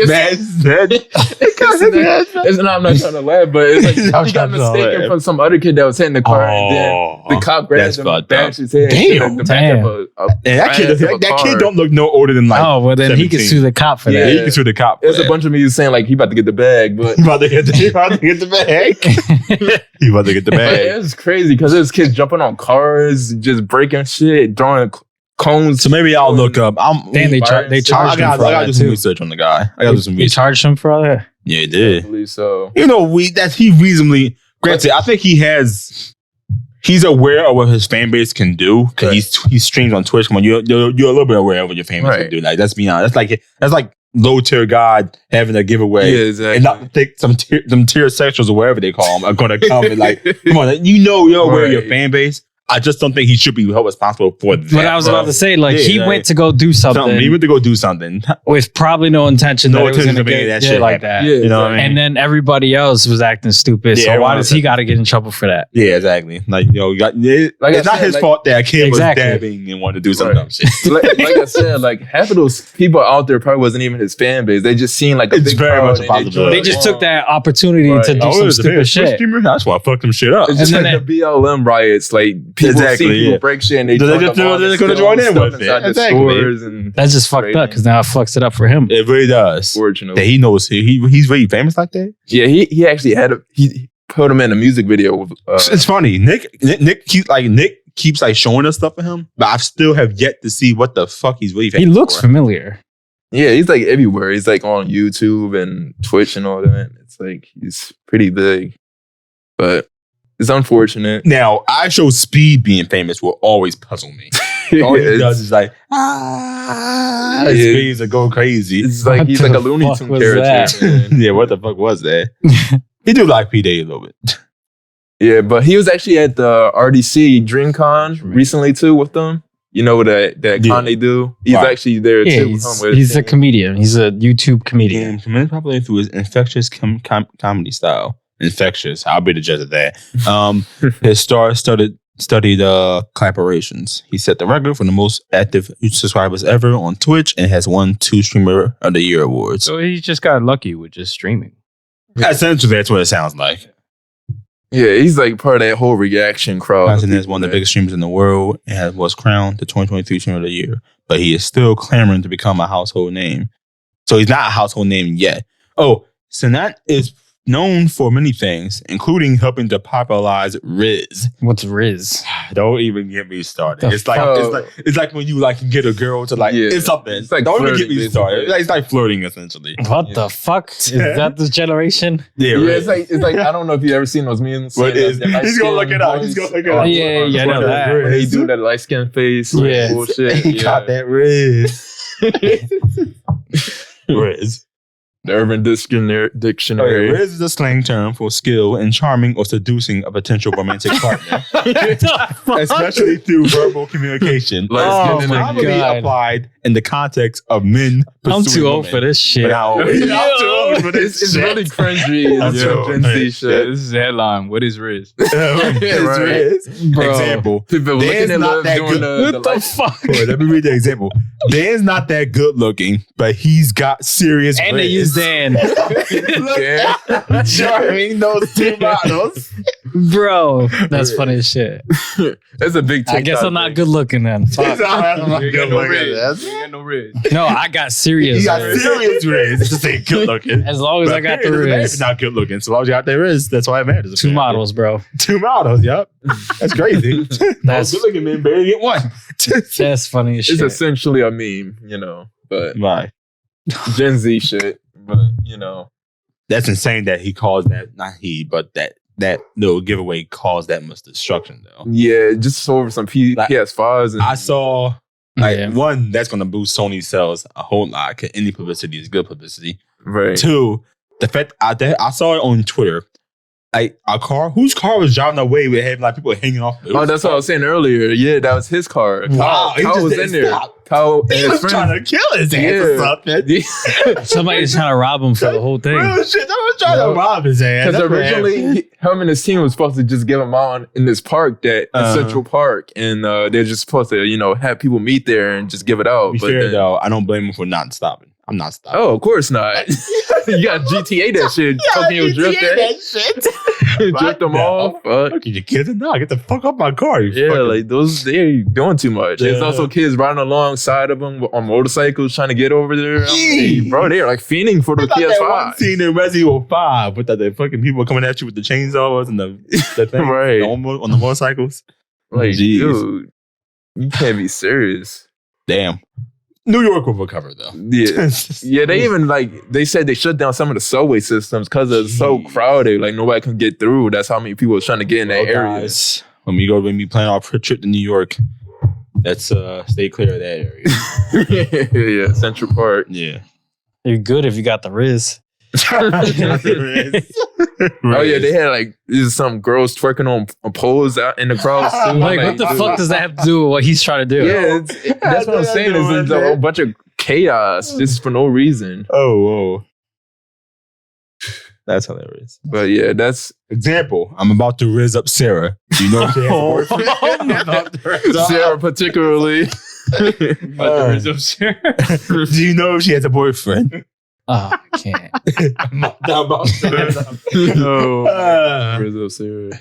not trying to laugh, but it's like I'm he got trying to mistaken laugh. for some other kid that was hitting the car, and then the cop that's grabbed him, fucked bashed up. his head. Damn. The back of a And that kid, grass of a that kid car. don't look no older than like. Oh, well, then he can 17. sue the cop for Yeah. He that. can sue the cop. There's a bunch of me saying like he about to get the bag, but He about to get the bag. He about to get the but bag. it was crazy because there's kids jumping on cars, just breaking shit, throwing cones. So maybe I'll look up. Damn, they charged I him for all gotta do that some too. research on the guy. I gotta do some They research. charged him for all that? Yeah, he I did. believe so. You know, he reasonably granted. I think he's aware of what his fan base can do because he streams on Twitch. Come on, you're a little bit aware of what your fan base Right. can do. Like, let's be honest. That's like low tier god having a giveaway. Yeah, exactly. And not think some tier sexuals or whatever they call them are going to come and like, come on, you're aware of your fan base. I just don't think he should be held responsible for that. But I was about to say, like, he went to go do something. He went to go do something with probably no intention that it was going to get that shit like that. Yeah, you know what I mean? And then everybody else was acting stupid. Yeah, so why does he got to get in trouble for that? Yeah, exactly. Like, it's not his fault that a kid was dabbing and wanted to do some dumb shit. like I said, like half of those people out there probably wasn't even his fan base. They just seen like a big very crowd much a possibility. They just took that opportunity to do some stupid shit. That's why I fucked them shit up. It's just like the BLM riots. Like people see people break shit and they just going to join in with it. Exactly. That's just fucked up because now it fucks it up for him. It really does. Fortunately, that he knows he's really famous like that. Yeah, he actually he put him in a music video. It's funny. Nick keeps like showing us stuff for him, but I still have yet to see what the fuck he's really famous He looks for. familiar. Yeah, he's like everywhere. He's like on YouTube and Twitch and all that. It's like he's pretty big, but it's unfortunate. Now, I show Speed being famous will always puzzle me. All he does is like, Speed's like go crazy. It's like he's like a Looney Tunes character. Yeah, what the fuck was that? He do like P Day a little bit. Yeah, but he was actually at the RDC DreamCon recently too with them. You know that con they do. He's actually there too. He's a comedian. He's a YouTube comedian. Probably through his infectious comedy style. Infectious. I'll be the judge of that. His star studied collaborations. He set the record for the most active subscribers ever on Twitch and has won 2 Streamer of the Year awards. So he just got lucky with just streaming. Essentially, that's what it sounds like. Yeah, he's like part of that whole reaction crowd. Tyson is one of the biggest streamers in the world and was crowned the 2023 Streamer of the Year, but he is still clamoring to become a household name. So he's not a household name yet. Oh, Sanat is known for many things, including helping to popularize Riz. What's Riz? Don't even get me started. It's like when you like get a girl to like it's something. It's like don't even get me started. It's like flirting essentially. What the fuck? Is that this generation? Yeah, it's like I don't know if you've ever seen those memes. He's gonna look it up. He's gonna look it up. Yeah, I know that. He do that light skin face. Yeah, bullshit. He got that Riz. Riz. The Urban Dictionary. Riz is a slang term for skill in charming or seducing a potential romantic partner, especially through verbal communication. Probably applied in the context of men. I'm too old for this shit. It's really cringy. This is the headline. What is Riz? Riz? Bro. Example. People looking at love doing what the fuck? Bro, let me read the example. Dan's not that good looking, but he's got serious and Riz. they use Dan. Charming those 2 models. Bro, that's funny as shit. That's a big TikTok. I guess I'm not good looking then. Fuck. No Riz. No, I got serious. You got Riz. serious Riz. It's just ain't good looking. As long as I got the Riz. It's not good looking. So long as you got that Riz, that's why it matters. 2 models, bro. 2 models, yep. That's crazy. That's good looking men barely get 1. That's funny as shit. It's essentially a meme, but Right. Gen Z shit. But that's insane that he calls that, not he, but that little giveaway caused that much destruction though. Yeah, just over some PS5s. And I saw one that's gonna boost Sony's sales a whole lot. Cause any publicity is good publicity. Right. 2, the fact I saw it on Twitter. Like a car, whose car was driving away with having like people hanging off? That's what I was saying earlier. Yeah, that was his car. Wow, Kyle was in there. Kyle he was trying to kill his ass or something. Somebody's trying to rob him for the whole thing. Real shit, I was trying to rob his ass. Because originally, him and his team was supposed to just give him out in this park, in Central Park, and they're just supposed to, have people meet there and just give it out. Be fair though, I don't blame him for not stopping. I'm not stopping. Oh, of course not. You got GTA that shit. Tokyo Drift that shit. Drift them off. Fuck you kids. No, get the fuck off my car. Like those, they're doing too much. There's also kids riding alongside of them on motorcycles trying to get over there. Bro, they're like fiending for the PS5. That one scene in Resident Evil 5 with the fucking people coming at you with the chainsaws and the thing right. on the motorcycles. Like, dude, you can't be serious. Damn. New York will recover though. Yeah. Yeah, they said they shut down some of the subway systems because it's so crowded. Like nobody can get through. That's how many people are trying to get in that area. Guys, when we plan our trip to New York, let's stay clear of that area. Yeah, Central Park. Yeah. You're good if you got the Riz. Oh yeah, they had like some girls twerking on poles out in the crowd too. Like, what the fuck does that have to do with what he's trying to do? Yeah, that's what I'm saying. It's a whole bunch of chaos just for no reason. Oh. That's hilarious. But yeah, that's example. I'm about to riz up Sarah. Do you know if she has a boyfriend? Sarah particularly. Riz up Sarah. Do you know if she has a boyfriend? Oh, I can't. I'm about to riz up. Rizzo Sarah.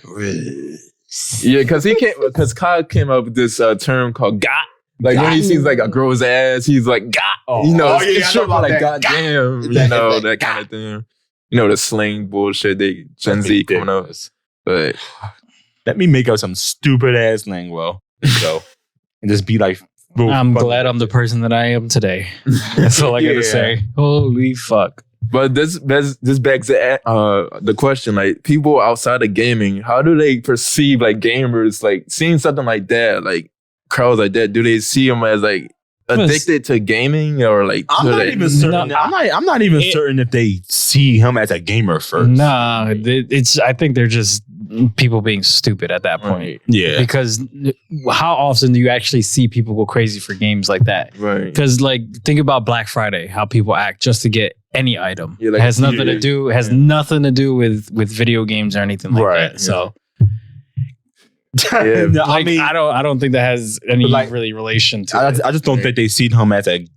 Yeah, because Kyle came up with this term called "got." Like when he sees like a girl's ass, he's like "got." It's short for like "goddamn," that kind of thing. The slang bullshit they Gen Z coming up. But let me make up some stupid ass slang, and just be like, I'm glad I'm the person that I am today. That's all I gotta say. Holy fuck. But this begs the question, like, people outside of gaming, how do they perceive like gamers, like seeing something like that, like crowds like that? Do they see them as like addicted to gaming, or like I'm not even certain. I'm not even certain if they see him as a gamer first. Nah, I think they're just people being stupid at that point. Right. Yeah, because how often do you actually see people go crazy for games like that? Right. Because like think about Black Friday, how people act just to get any item. Yeah, like, it has nothing to do with video games or anything like that. So. Yeah, like, I mean, I don't think that has any really relation to it. I just don't think they see him as a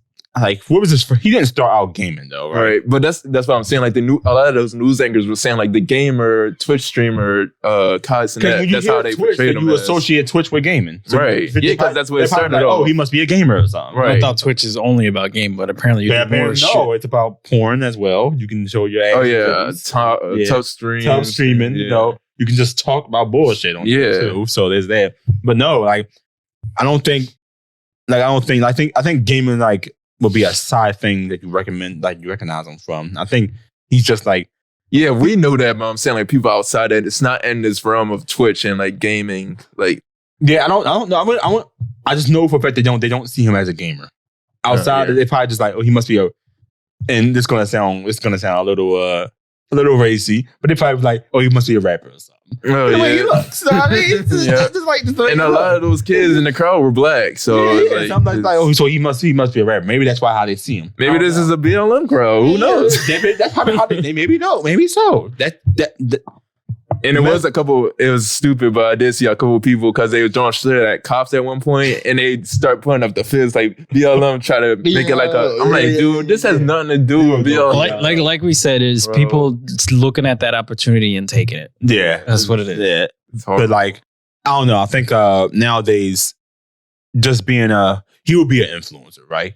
what was this for? He didn't start out gaming though, right? But that's what I'm saying. Like a lot of those news anchors were saying like the gamer, Twitch streamer, Kaz, and that's how they portray them. You associate Twitch with gaming, so right? Yeah, because that's what it started. Like, oh, he must be a gamer or something. Right. I thought Twitch is only about game, but apparently you do more shit. No, it's about porn as well. You can show your ass. Oh yeah, tough streaming. Yeah. You can just talk about bullshit on Twitch too. So there's that. But no, like I think gaming would be a side thing that you recommend, like you recognize him from. I think he's just like, yeah, we know that, but I'm saying like people outside that it's not in this realm of Twitch and like gaming, like yeah, I don't know. I just know for a fact they don't see him as a gamer. Outside, they probably just like, oh, he must be and it's gonna sound a little racy, but they probably like, oh, he must be a rapper or something. Oh, the way he looks. So, I mean, and a lot of those kids in the crowd were black. So I'm like, oh, so he must be a rapper. Maybe that's why how they see him. Maybe this is a BLM crowd. Who knows? That's probably how they maybe know. Maybe so. And it was stupid, but I did see a couple of people because they were throwing shit at cops at one point, and they start putting up the fist like BLM, try to make it like I'm like, dude, this has nothing to do with BLM. Like we said, is people looking at that opportunity and taking it. Yeah, that's what it is. Yeah, but like, I don't know. I think nowadays, just being he would be an influencer, right?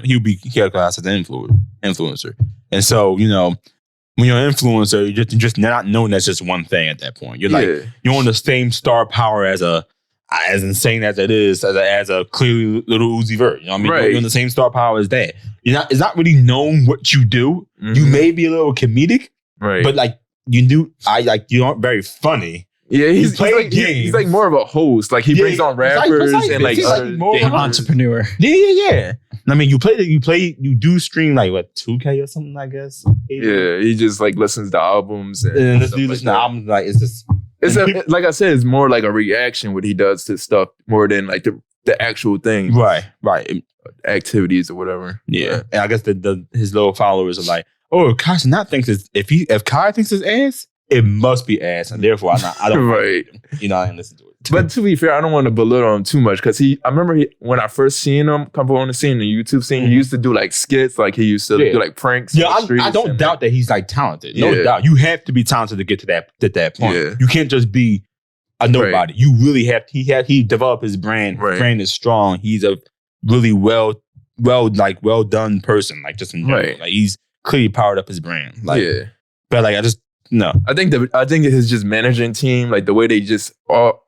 He would class as an influencer, and so when you're an influencer, you're just not known as just one thing at that point. You're like you're on the same star power as insane as it is as a clearly little Uzi Vert. You know what I mean? You're on the same star power as that. It's not really known what you do. Mm-hmm. You may be a little comedic, right? But like you aren't very funny. Yeah, he's like more of a host. Like he brings on rappers and like more of an entrepreneur. Yeah. I mean, you do stream like what 2K or something, I guess. Yeah, he just like listens to albums and listen to albums. Like it's like I said, it's more like a reaction what he does to stuff more than like the actual thing. Right. Activities or whatever. Yeah, and I guess his little followers are like, oh, Kai not thinks if Kai thinks it's ass, it must be ass, and therefore I don't right. I didn't listen to it. But to be fair, I don't want to belittle him too much because I remember when I first seen him come on the scene, the YouTube scene, he used to do like skits, like he used to do like pranks. Yeah, I don't doubt that he's like talented. No doubt, you have to be talented to get to that point. Yeah. You can't just be a nobody. Right. You really have. He developed his brand. His brand is strong. He's a really well done person. Like just in general, like he's clearly powered up his brand. Like, but like I just. No, I think his just managing team, like the way they just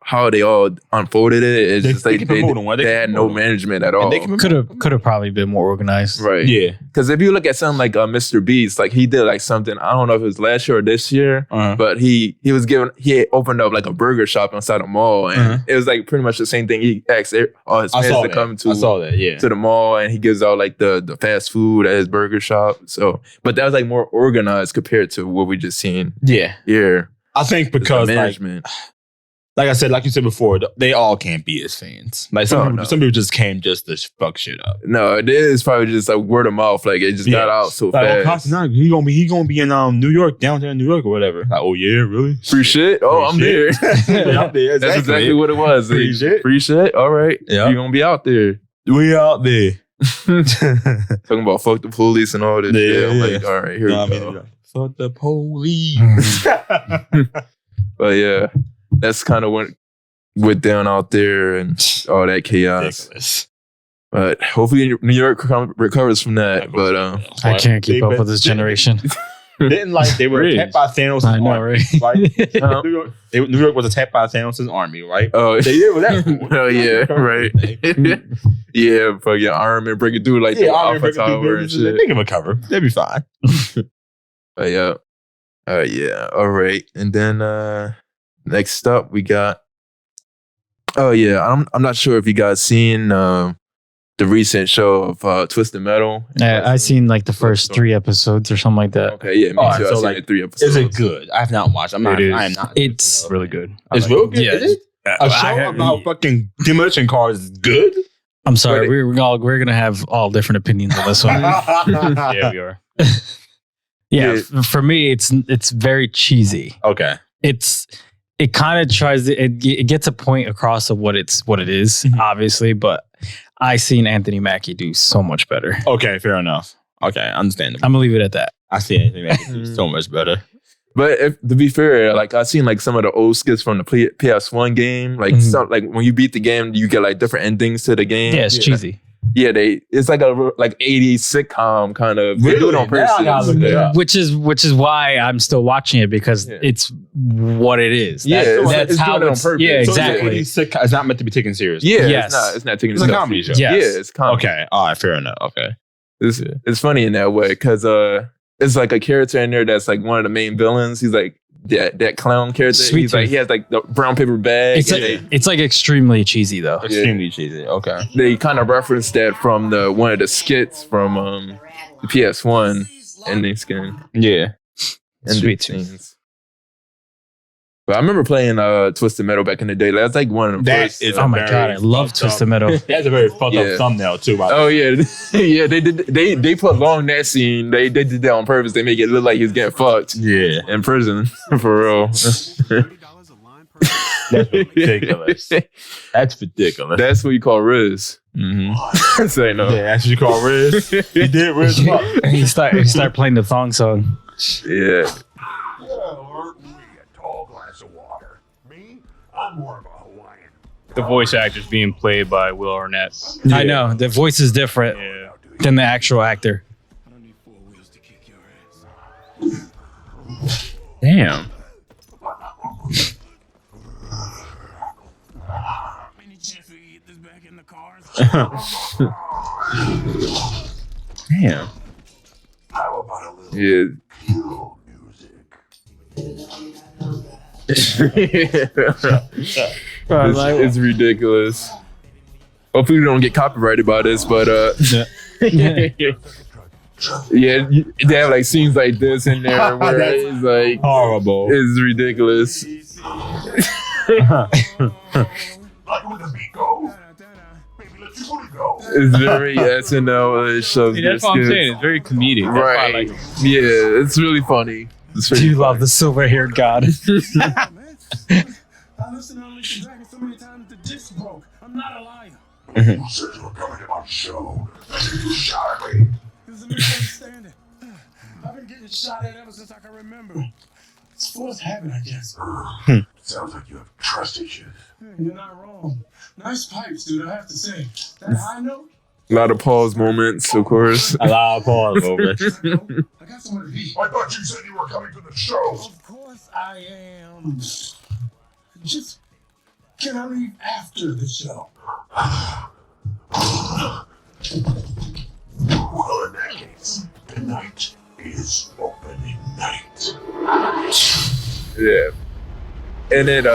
how they all unfolded it. It's just like keep it moving, they had no management at all. Could have probably been more organized. Right. Yeah. Because if you look at something like Mr. Beast, like he did like something, I don't know if it was last year or this year, but he had opened up like a burger shop inside a mall, and it was like pretty much the same thing. He asked all his fans to come to the mall, and he gives out like the fast food at his burger shop. So, but that was like more organized compared to what we just seen. Yeah. Here. I think because management. Like I said, like you said before, they all can't be his fans. Like some people just came just to fuck shit up. No, it is probably just like word of mouth. Like it just got out so fast. He gonna be in New York, downtown New York or whatever. Like, oh yeah, really? Free shit? Oh, I'm there. I'm there. That's exactly what it was. Free shit. Free shit. All right. Yeah. You're gonna be out there. We out there. Talking about fuck the police and all this shit. I'm like, all right, here we go. Fuck the police. But yeah, that's kind of what went down out there and all that chaos. Ridiculous. But hopefully New York recovers from that. But I can't keep up with this generation. Didn't like they were attacked by Thanos' I know, army, right? New York was attacked by Thanos' army, right? Oh, they did with that. Oh yeah, right. Yeah, fucking Iron Man breaking through like the Alpha Tower and shit. They can recover. They'll be fine. But yeah. Yeah. All right. And then next up we got. Oh yeah, I'm not sure if you guys seen the recent show of Twisted Metal. Yeah, I seen like the first 3 episodes or something like that. Okay, yeah, me too. I seen like 3 episodes. Is it good? I have not watched. I am not. It's really good. It's real good. Yeah. Is it? A show about fucking demolition cars is good. I'm sorry, we're gonna have all different opinions on this one. Yeah, we are. Yeah, for me, it's very cheesy. Okay, it kind of tries to it gets a point across of what it is, obviously, but I seen Anthony Mackie do so much better. Okay, fair enough. Okay, understandable. I'm gonna leave it at that. I see Anthony Mackie do so much better. But to be fair, like I've seen like some of the old skits from the PS1 game. Like some, like when you beat the game, you get like different endings to the game. Yeah, it's cheesy. Yeah, it's like a 80s sitcom kind of. They do it on purpose. Which is why I'm still watching it, because it's what it is. That's how it's on purpose. Yeah, exactly. It's not meant to be taken seriously. Yeah, yes. It's not taken. It's a comedy show. Yes. Yeah, it's comedy. Okay, all right, fair enough. Okay, it's funny in that way because it's like a character in there that's like one of the main villains. He's like that clown character. He's like, he has like the brown paper bag. It's like extremely cheesy though. Extremely cheesy. Okay. They kind of referenced that from one of the skits from the PS1 ending skin. Yeah. Sweet scenes. But I remember playing Twisted Metal back in the day. That's like one of the first. Oh my god, I love Twisted Metal. That's a very fucked up thumbnail too. Oh yeah, yeah. They did. They put long that scene. They did that on purpose. They make it look like he's getting fucked. Yeah, in prison for real. That's ridiculous. That's ridiculous. That's what you call Riz. Say no. Yeah, that's what you call Riz. He did Riz up. He start playing the thong song. Yeah. I'm more of a Hawaiian. The voice actor's being played by Will Arnett. Yeah. I know. The voice is different than the actual actor. I don't need 4 wheels to kick your ass. Damn. Any chance we get this back in the cars? Damn. How about a little cool music? It's ridiculous. Hopefully we don't get copyrighted by this, but yeah, they have like scenes like this in there where it's like horrible. It's ridiculous. Like when the beat goes, baby, let your booty go. It's very SNL shows. That's what I'm saying. It's very comedic. Right. Yeah, it's really funny. Do you love the silver-haired god? I listened to Unleashed Dragon so many times the disc broke. I'm not a liar. You said you were coming to my show. You shot me. There's a misunderstanding. I've been getting shot at ever since I can remember. It's forced habit, I guess. Sounds like you have trust issues. You're not wrong. Nice pipes, dude, I have to say. That high note. A lot of pause moments, of course. A lot of pause moments. I got somewhere to be. I thought you said you were coming to the show. Of course I am. Just Can I leave after the show? Well, in that case, tonight is opening night. Yeah. And it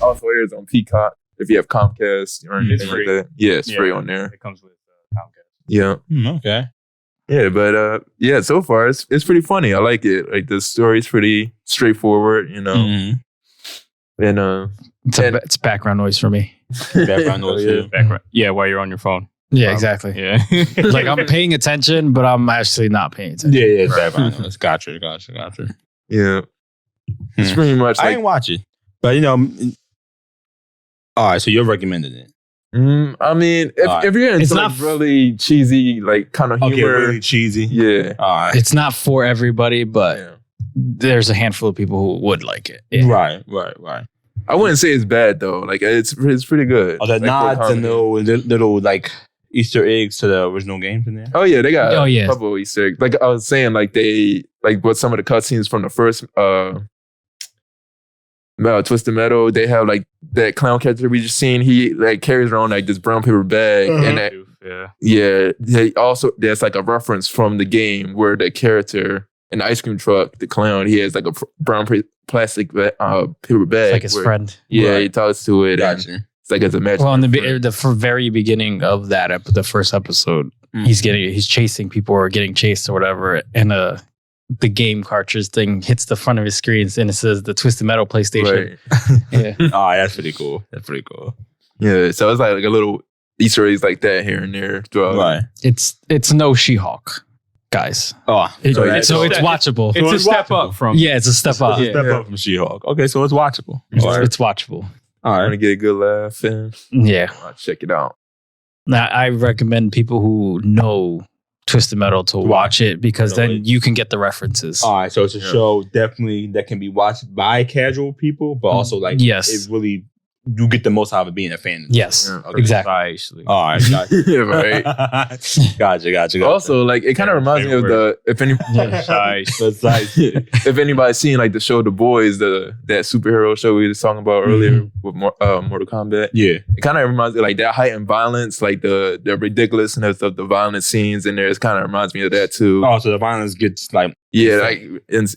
also airs on Peacock if you have Comcast or anything like free. that. Yeah, it's free on there. It comes with Comcast. Yeah. Okay. Yeah, but yeah, so far it's pretty funny. I like it. Like the story's pretty straightforward, you know. Mhm. And It's background noise for me. Background noise. yeah. Background. Yeah, while you're on your phone. Yeah, exactly. Yeah. Like I'm paying attention, but I'm actually not paying attention. Yeah, background noise. Gotcha. Yeah. It's pretty much I like ain't watch it, but all right. So you're recommending it. I mean, if you're into It's like not really cheesy, like kind of humor, Okay, really cheesy. yeah. All right. It's not for everybody, but Yeah. there's a handful of people who would like it. Yeah. Right. I wouldn't say it's bad though. Like it's pretty good. Oh, the Like, for nods and comedy. little like Easter eggs to the original games in there. Oh yeah, they got Oh, yeah. a couple of Easter eggs. Like I was saying, like they like what some of the cutscenes from the first Twisted Metal, they have like that clown character we just seen. He like carries around like this brown paper bag, and that, Yeah. they also there's like a reference from the game where the character in the ice cream truck, the clown, he has like a brown plastic paper bag. It's like his where- friend. Yeah, Right. he talks to it. And Gotcha. it's like it's a magic. Well, in the very beginning of that, the first episode, he's chasing people or getting chased or whatever, and the game cartridge thing hits the front of his screens and it says the Twisted Metal PlayStation. Right. Yeah. Oh, that's pretty cool. Yeah, so it's like a little Easter eggs like that here and there throughout. Right. It's no She-Hulk, guys. Oh, So that's- it's watchable. It's a it's step watchable. up from. Yeah, it's a step up. Step up from She-Hulk. Okay, so it's watchable. It's, All right. it's watchable. All I want right. to get a good laugh and Yeah. I'll check it out. Now, I recommend people who know Twisted Metal to watch it because then you can get the references. All right. So it's a show definitely that can be watched by casual people, but also like Yes. it really you get the most out of it being a fan. Yes, Yeah. exactly. Precisely. All right. Yeah, right. Gotcha. Also, like it kind of reminds me of if anybody's seen like the show The Boys, that superhero show we were talking about earlier with Mortal Kombat. Yeah. It kind of reminds me like that heightened violence, like the ridiculousness of the violent scenes in there. It kind of reminds me of that too. Oh, so the violence gets like Like it's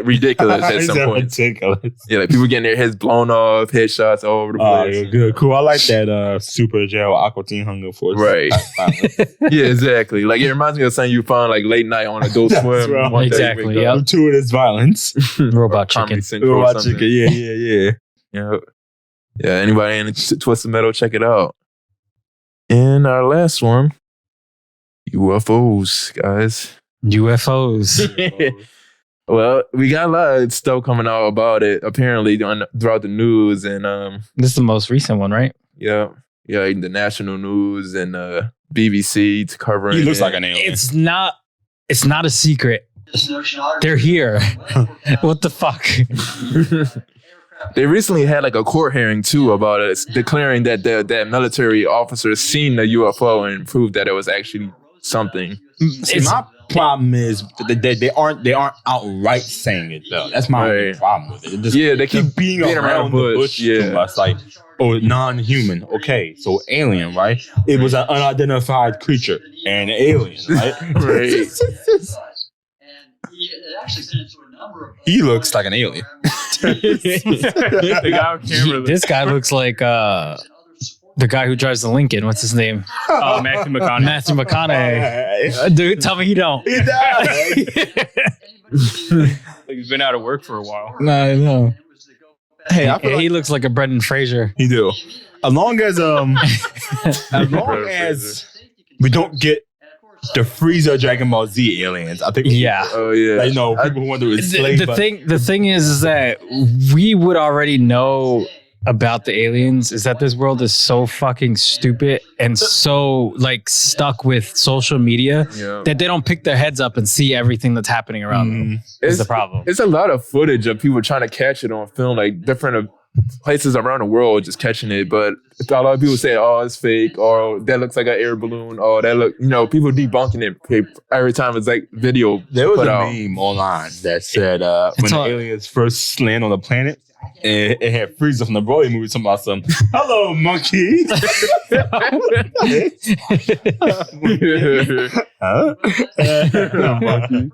ridiculous at some point. Ridiculous. Yeah, like people getting their heads blown off, headshots all over the place. Yeah, good, cool. I like that super gel aqua teen hunger force. Right. Yeah, exactly. Like it reminds me of something you find like late night on Adult That's Swim. right. One day you Exactly, wake yep. up. Gratuitous violence. Robot Comedy Chicken. Central or Robot something. chicken. Yeah. Yeah, anybody in Twisted Metal, check it out. And our last one, UFOs, guys. UFOs. Well, we got a lot of stuff coming out about it, apparently, throughout the news. And This is the most recent one, right? yeah, the national news and BBC to cover it. He looks like an alien. It's not a secret. They're here. What the fuck? They recently had like a court hearing too about it, declaring that that military officers seen the UFO and proved that it was actually something. See, my problem is they aren't outright saying it though. That's my only Right. problem with it. It just- Yeah, they keep just being around the bush yeah. too much. Like, oh, non-human. Okay, so alien, right? It was an unidentified creature and an alien, right? Right. He looks like an alien. The guy on camera. This guy looks like the guy who drives the Lincoln. What's his name? Matthew McConaughey. Matthew McConaughey. Dude, tell me he don't. He does. Like he's been out of work for a while. No. Hey, I feel He like looks like a Brendan Fraser. he do. As long as we don't get the Frieza Dragon Ball Z aliens, I think. Yeah. Oh yeah. Like, people who want to enslave. The thing is that we would already know about the aliens is that this world is so fucking stupid and so like stuck with social media Yeah. that they don't pick their heads up and see everything that's happening around them. Is the problem. It's a lot of footage of people trying to catch it on film, like different places around the world just catching it, but a lot of people say, "Oh, it's fake," or "That looks like an air balloon," or "That look," people debunking it every time it's like video. There was put a out. meme online that said when the aliens first land on the planet, it had Frieza from the Broly movie talking about some, "Hello, monkey." Huh? Monkey.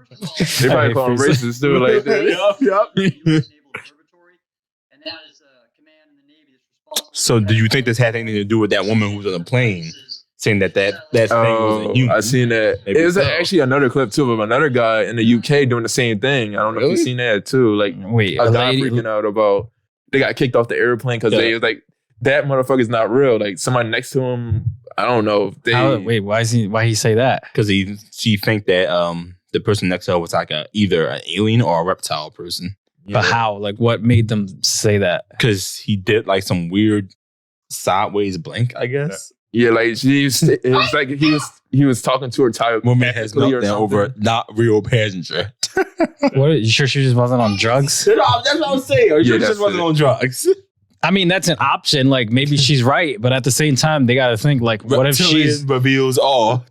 They probably call him racist too, like that. So, do you think this had anything to do with that woman who was on the plane saying that thing wasn't human? I seen that. Maybe It was so. actually another clip too of another guy in the UK doing the same thing. I don't know if you've seen that too. Like Wait, a a guy lady. freaking out about they got kicked off the airplane because they was like that motherfucker's not real. Like somebody next to him, I don't know. Wait, why he say that? Because she think that the person next to her was like either an alien or a reptile person. But how? Like, what made them say that? Because he did like some weird sideways blink, I guess. Yeah, like it was like he was talking to her tired Woman has meltdown over not real passenger. What? You sure she just wasn't on drugs? That's what I was saying. Are you sure she that's just wasn't it. on drugs? I mean, that's an option. Like, maybe she's right, but at the same time, they got to think like, what if she's reveals all?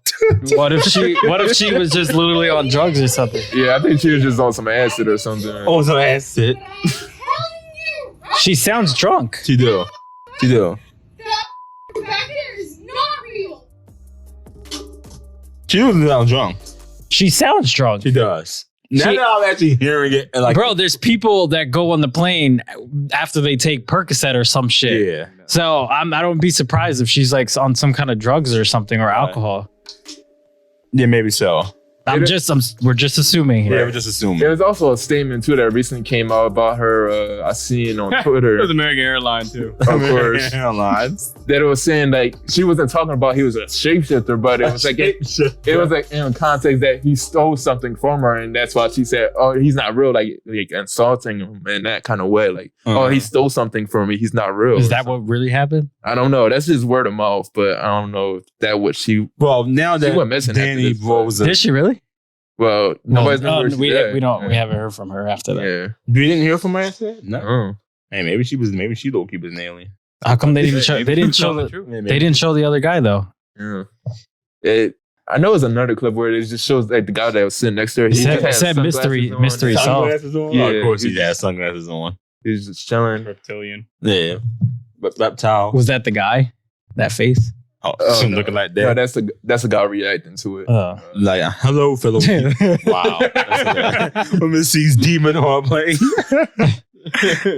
what if she was just literally on drugs or something? Yeah, I think she was just on some acid or something. Oh, so that's it. She sounds drunk. She do. Back there is not real. She doesn't sound drunk. She sounds drunk. She does. Now that I'm actually hearing it, and like, Bro, there's people that go on the plane after they take Percocet or some shit. yeah. So I don't be surprised if she's like on some kind of drugs or something or alcohol. Yeah, maybe so. We're just assuming Yeah, here. we're just assuming. There was also a statement too that recently came out about her. I seen on Twitter, It was American Airline too. of course, Airlines. that it was saying like she wasn't talking about he was a shapeshifter, but it was like it was like in context that he stole something from her, and that's why she said, "Oh, he's not real," like insulting him in that kind of way, like, "Oh, he stole something from me. He's not real." Is that what really happened? I don't know. That's just word of mouth, but I don't know if that what she. Well, now She that went missing after Danny this, Rose, Did she really? Well, nobody's known where she's we at. don't. Yeah. We haven't heard from her after that. Yeah. you didn't hear from her after that? No. Oh. Hey, maybe she low key was an alien. How come they didn't show? They didn't show They didn't show the other guy though. Yeah. I know it's another clip where it just shows like the guy that was sitting next to her. He just had said mystery sunglasses on. solved. Sunglasses on? Yeah, Oh, of course he he had sunglasses on. He was just chilling. Reptilian. Yeah. But reptile. Was that the guy? That face? Oh, Oh, him no. looking like No, that. that's a guy reacting to it. Like, hello, fellow people. Wow. Let me see demon horror playing.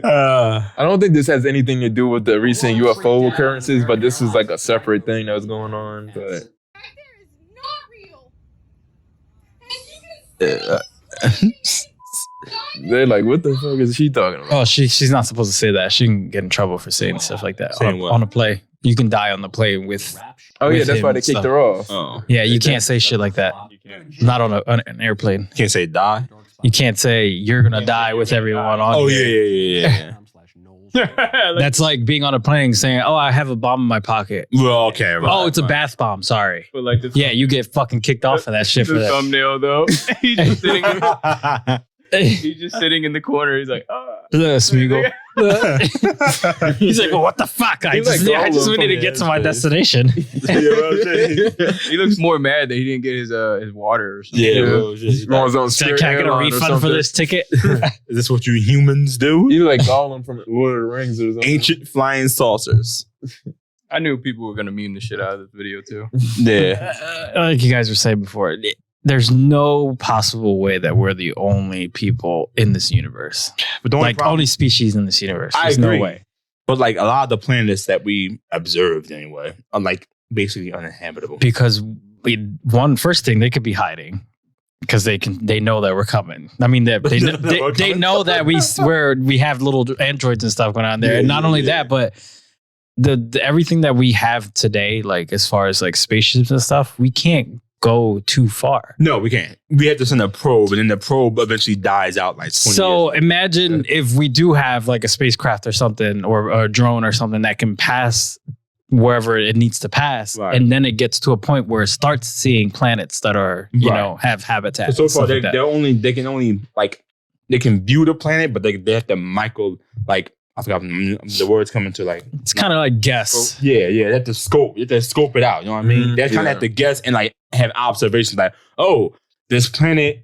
I don't think this has anything to do with the recent UFO occurrences, but this is like a separate thing that was going on. But Back there is not real. they're like, what the fuck is she talking about? Oh, she's not supposed to say that. She can get in trouble for saying stuff like that Saying what? on a play. You can die on the play with. Oh yeah, with that's him why they and kicked stuff. her off. Oh. Yeah, you can't say shit like that. Not on an airplane. Can't say die. You can't say you're gonna die with everyone on. Oh, here. yeah. That's like being on a plane saying, "Oh, I have a bomb in my pocket." Well, okay. Right, Oh, it's a right. bath bomb. Sorry. But like the Yeah, you get fucking kicked off of that shit for the that. thumbnail though. He's just sitting. He's just sitting in the corner. He's like, ah. Smeagol. He's like, well, what the fuck? I He's just, like I just Gollum needed to from get to my Dead Space. destination. He looks more mad that he didn't get his water or something. Yeah, Yeah. well, just, Going on his own It's like, Spirit can I get a Airline or refund for something. this ticket? is this what you humans do? He's like Gollum from Lord of the Rings or something. Ancient flying saucers. I knew people were gonna meme the shit out of this video too. Yeah. Like you guys were saying before, there's no possible way that we're the only people in this universe. But the only Like, problem, only species in this universe. I There's agree. no way. but like a lot of the planets that we observed anyway are like basically uninhabitable. Because first thing, they could be hiding. Because they know that we're coming. I mean, they know that we have little androids and stuff going on there. Yeah, and not only yeah. that, but the everything that we have today, like as far as like spaceships and stuff, we can't go too far. No, we can't. We have to send a probe, and then the probe eventually dies out like 20 So years. imagine if we do have like a spacecraft or something, or a drone or something that can pass wherever it needs to pass, Right. and then it gets to a point where it starts seeing planets that are, you Right. know, have habitat. So and far, stuff like that. they can only like they can view the planet, but they have to I forgot the words coming to like. It's kind of like guess. Yeah, they have to scope. You have to scope it out. You know what I mean? They kind of have to guess and like have observations like, oh, this planet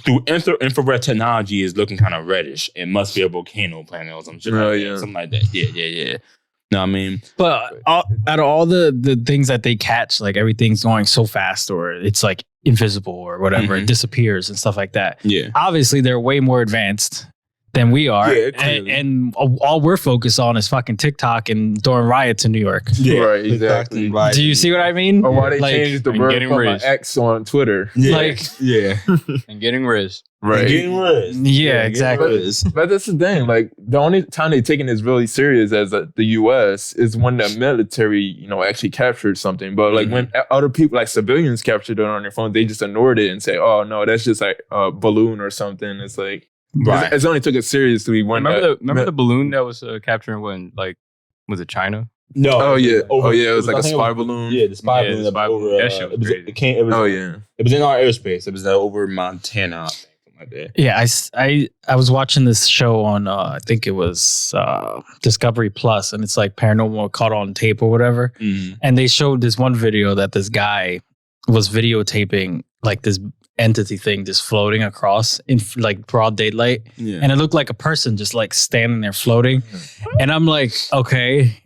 through infrared technology is looking kind of reddish. It must be a volcano planet or some shit like that. Something like that. Yeah. You know what I mean? But out of all the things that they catch, like everything's going so fast or it's like invisible or whatever, it disappears and stuff like that. Yeah. Obviously, they're way more advanced than we are. Yeah, and all we're focused on is fucking TikTok and during riots in New York. Yeah, right, exactly. Right. Do you see what I mean? Or why they Like, changed the and word getting from rich. X on Twitter. Yeah. Like, yeah. And getting riz. Right. Getting rid. Yeah, exactly. But that's the thing. Like the only time they taking this really serious as the U.S. is when the military, actually captured something. But like when other people, like civilians, captured it on their phone, they just ignored it and say, "Oh no, that's just like a balloon or something." It's like it's only took it seriously when Remember the balloon that was capturing when was it China? No. Oh yeah. Over- It was like I a think spy balloon. Yeah, the spy Yeah, balloon. the spy over, balloon. That shit was crazy. It was. Oh yeah. It was in our airspace. It was over Montana. I think, something like that. Yeah, I was watching this show on I think it was Discovery Plus, and it's like paranormal caught on tape or whatever. And they showed this one video that this guy was videotaping like this entity thing just floating across in like broad daylight, and it looked like a person just like standing there floating. And I'm like, okay.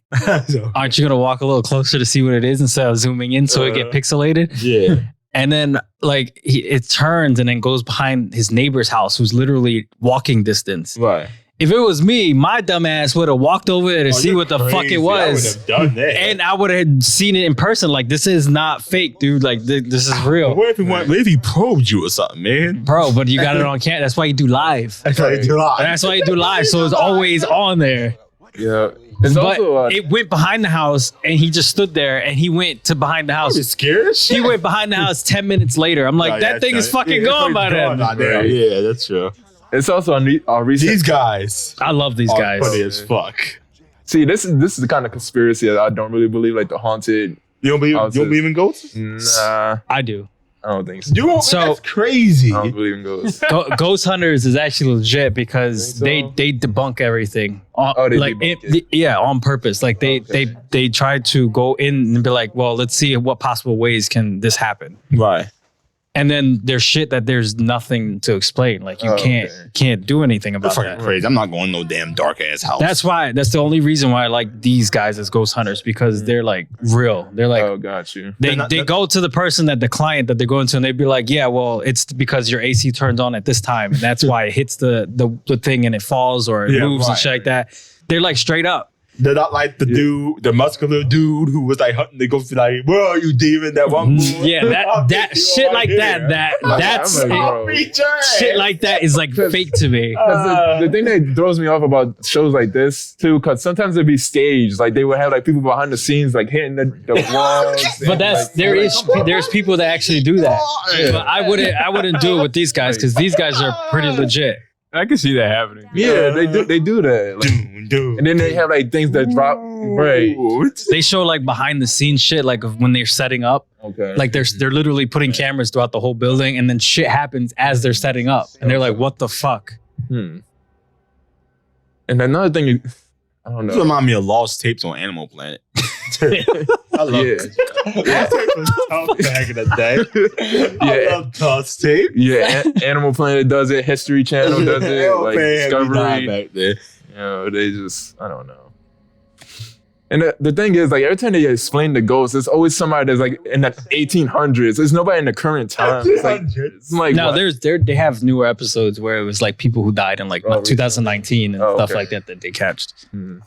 Aren't you gonna walk a little closer to see what it is instead of zooming in so it get pixelated? Yeah. And then like it turns and then goes behind his neighbor's house, who's literally walking distance. Right. If it was me, my dumb ass would have walked over there to see what the fuck it was. I would have done that. And I would have seen it in person. Like, this is not fake, dude. Like, this is real. What if he probed you or something, man? Bro, but you got it on camera. That's why you do live. That's why you do live. That's why you do live. So it's always on there. Yeah. It's But also it went behind the house and he just stood there and he went to behind the house. You scared as shit. He went behind the house 10 minutes later. I'm like, No, that thing is fucking yeah, gone by then. Right. Yeah, that's true. it's also a recent. These guys I love these are guys. funny as fuck. See, this is the kind of conspiracy that I don't really believe, like the haunted. You don't believe? Houses. You don't believe in ghosts? Nah, I do. I don't think so. You don't. So- That's crazy. I don't believe in ghosts. Ghost Hunters is actually legit because Think so? they debunk everything. They like debunk it? yeah, on purpose. Like they try to go in and be like, well, let's see what possible ways can this happen. Right. And then there's shit that there's nothing to explain. Like you can't do anything about That's fucking that. crazy. I'm not going to no damn dark ass house. That's the only reason why I like these guys as ghost hunters, because they're like real. They're like Oh, got you. they go to the person the client that they're going to, and they'd be like, yeah, well, it's because your AC turns on at this time, and that's why it hits the thing and it falls or it moves and shit like that. They're like straight up. They're not like the dude, the muscular dude who was like hunting the ghost. Like, where are you, demon? That one. Yeah, that shit like that's shit like that is like fake to me. The thing that throws me off about shows like this too, because sometimes it'd be staged. Like they would have like people behind the scenes like hitting the walls. But there's people that actually do that. But I wouldn't do it with these guys because these guys are pretty legit. I can see that happening. Yeah, they do that. Like, and then they have like things that drop. Right. They show like behind the scenes shit, like of when they're setting up. Okay. Like they're literally putting cameras throughout the whole building, and then shit happens as they're setting up, and they're like, "What the fuck?" And another thing, I don't This know. remind me of Lost Tapes on Animal Planet. I love Lost Tapes was tough back in the day. I love Lost Tape. Yeah, Animal Planet does it. History Channel does it. Like Discovery. Back there. They just, I don't know. And the thing is, like, every time they explain the ghosts, there's always somebody that's like in the 1800s. There's nobody in the current time. It's like No, what? they have newer episodes where it was like people who died in like 2019 and stuff like that they catched. And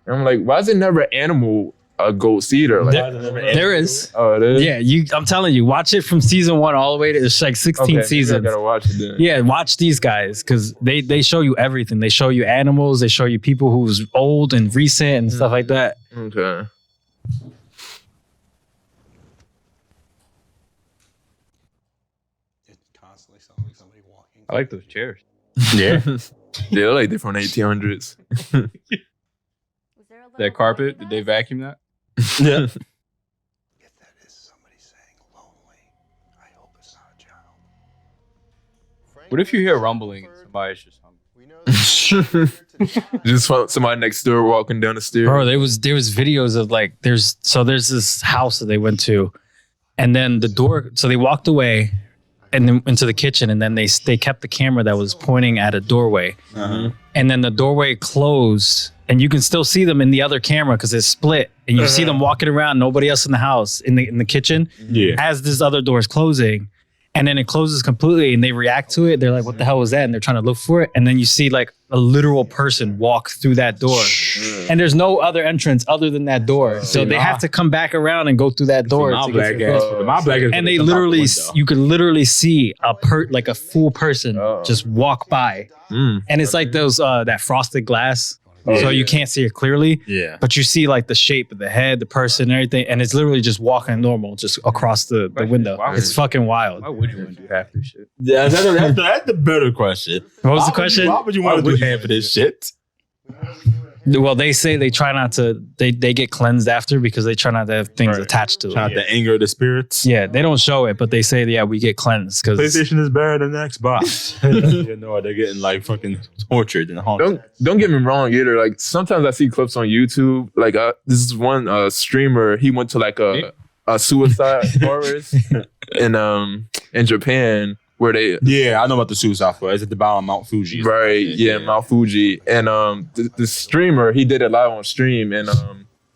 I'm like, why is it never animal ghost either? Like, There is. Oh, it is? Yeah, I'm telling you, watch it from season 1 all the way to it's like 16 Okay, seasons. I gotta watch it then. Yeah, watch these guys because they show you everything. They show you animals. They show you people who's old and recent and stuff like that. Okay. It's constantly somebody walking. I like those chairs. Yeah. They're like they're from the 1800s. That carpet, did they vacuum that? Yeah. If that is somebody saying lonely, I hope it's not a child. What if you hear rumbling and somebody's just hungry? We know Just somebody next door walking down the stairs. Bro, there was videos of like there's this house that they went to, and then the door. So they walked away, and then into the kitchen, and then they kept the camera that was pointing at a doorway, and then the doorway closed, and you can still see them in the other camera because it's split, and you see them walking around. Nobody else in the house in the kitchen as this other door is closing. And then it closes completely and they react to it. They're like, what the hell was that? And they're trying to look for it. And then you see like a literal person walk through that door. And there's no other entrance other than that door. So they have to come back around and go through that door. And they literally, you could literally see a full person just walk by. And it's like those, that frosted glass. So you can't see it clearly, but you see like the shape of the head, the person, and everything, and it's literally just walking normal, just across the window. It's fucking wild. Why would you want to do half this shit? Yeah, that's the better question. What was the question? Why would you want to do half of this shit? Well, they say they try not to. They get cleansed after because they try not to have things attached to it. Try not to anger the spirits. Yeah, they don't show it, but they say we get cleansed because PlayStation is better than Xbox. You know, they're getting like fucking tortured and haunted. Don't get me wrong either. Like sometimes I see clips on YouTube. Like this is one streamer. He went to like a suicide forest in Japan. Where they I know about the suicide forest. It's at the bottom of Mount Fuji. Right, Mount Fuji. And the streamer, he did it live on stream, and